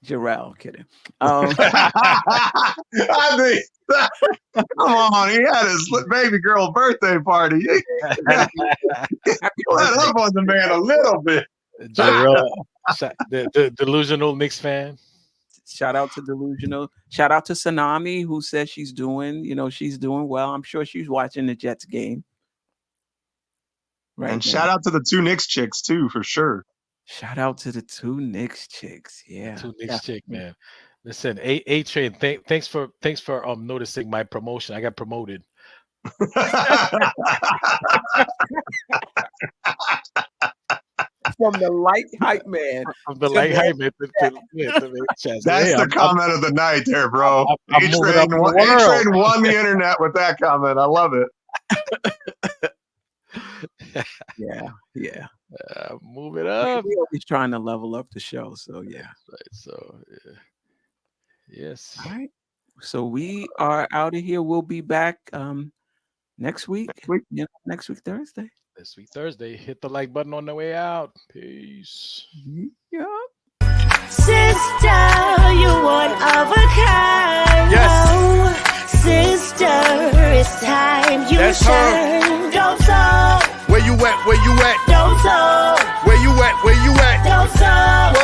Jerrell. Kidding. I mean, come on, he had his baby girl birthday party. Let up on the man a little bit. Jerrell, the delusional Knicks fan. Shout out to Delusional. Shout out to Tsunami, who says she's doing well. I'm sure she's watching the Jets game. Right. And shout out to the 2 Knicks chicks too, for sure. Shout out to the 2 Knicks chicks. Yeah. 2 Knicks chick, man. Listen, A-Train, thanks for noticing my promotion. I got promoted. From the light hype man. From the light hype man to That's the comment of the night there, bro. A-Train won the internet with that comment. I love it. Yeah. Move it up. We're always trying to level up the show. So yeah. Right. So yes. All right. So we are out of here. We'll be back next week. Next week Thursday. This week Thursday. Hit the like button on the way out. Peace. Yeah. Sister, you one of a kind. Yes. Sister, it's time you That's shine. Don't so. Where you at? Where you at? Don't so. Where you at? Where you at? Don't so.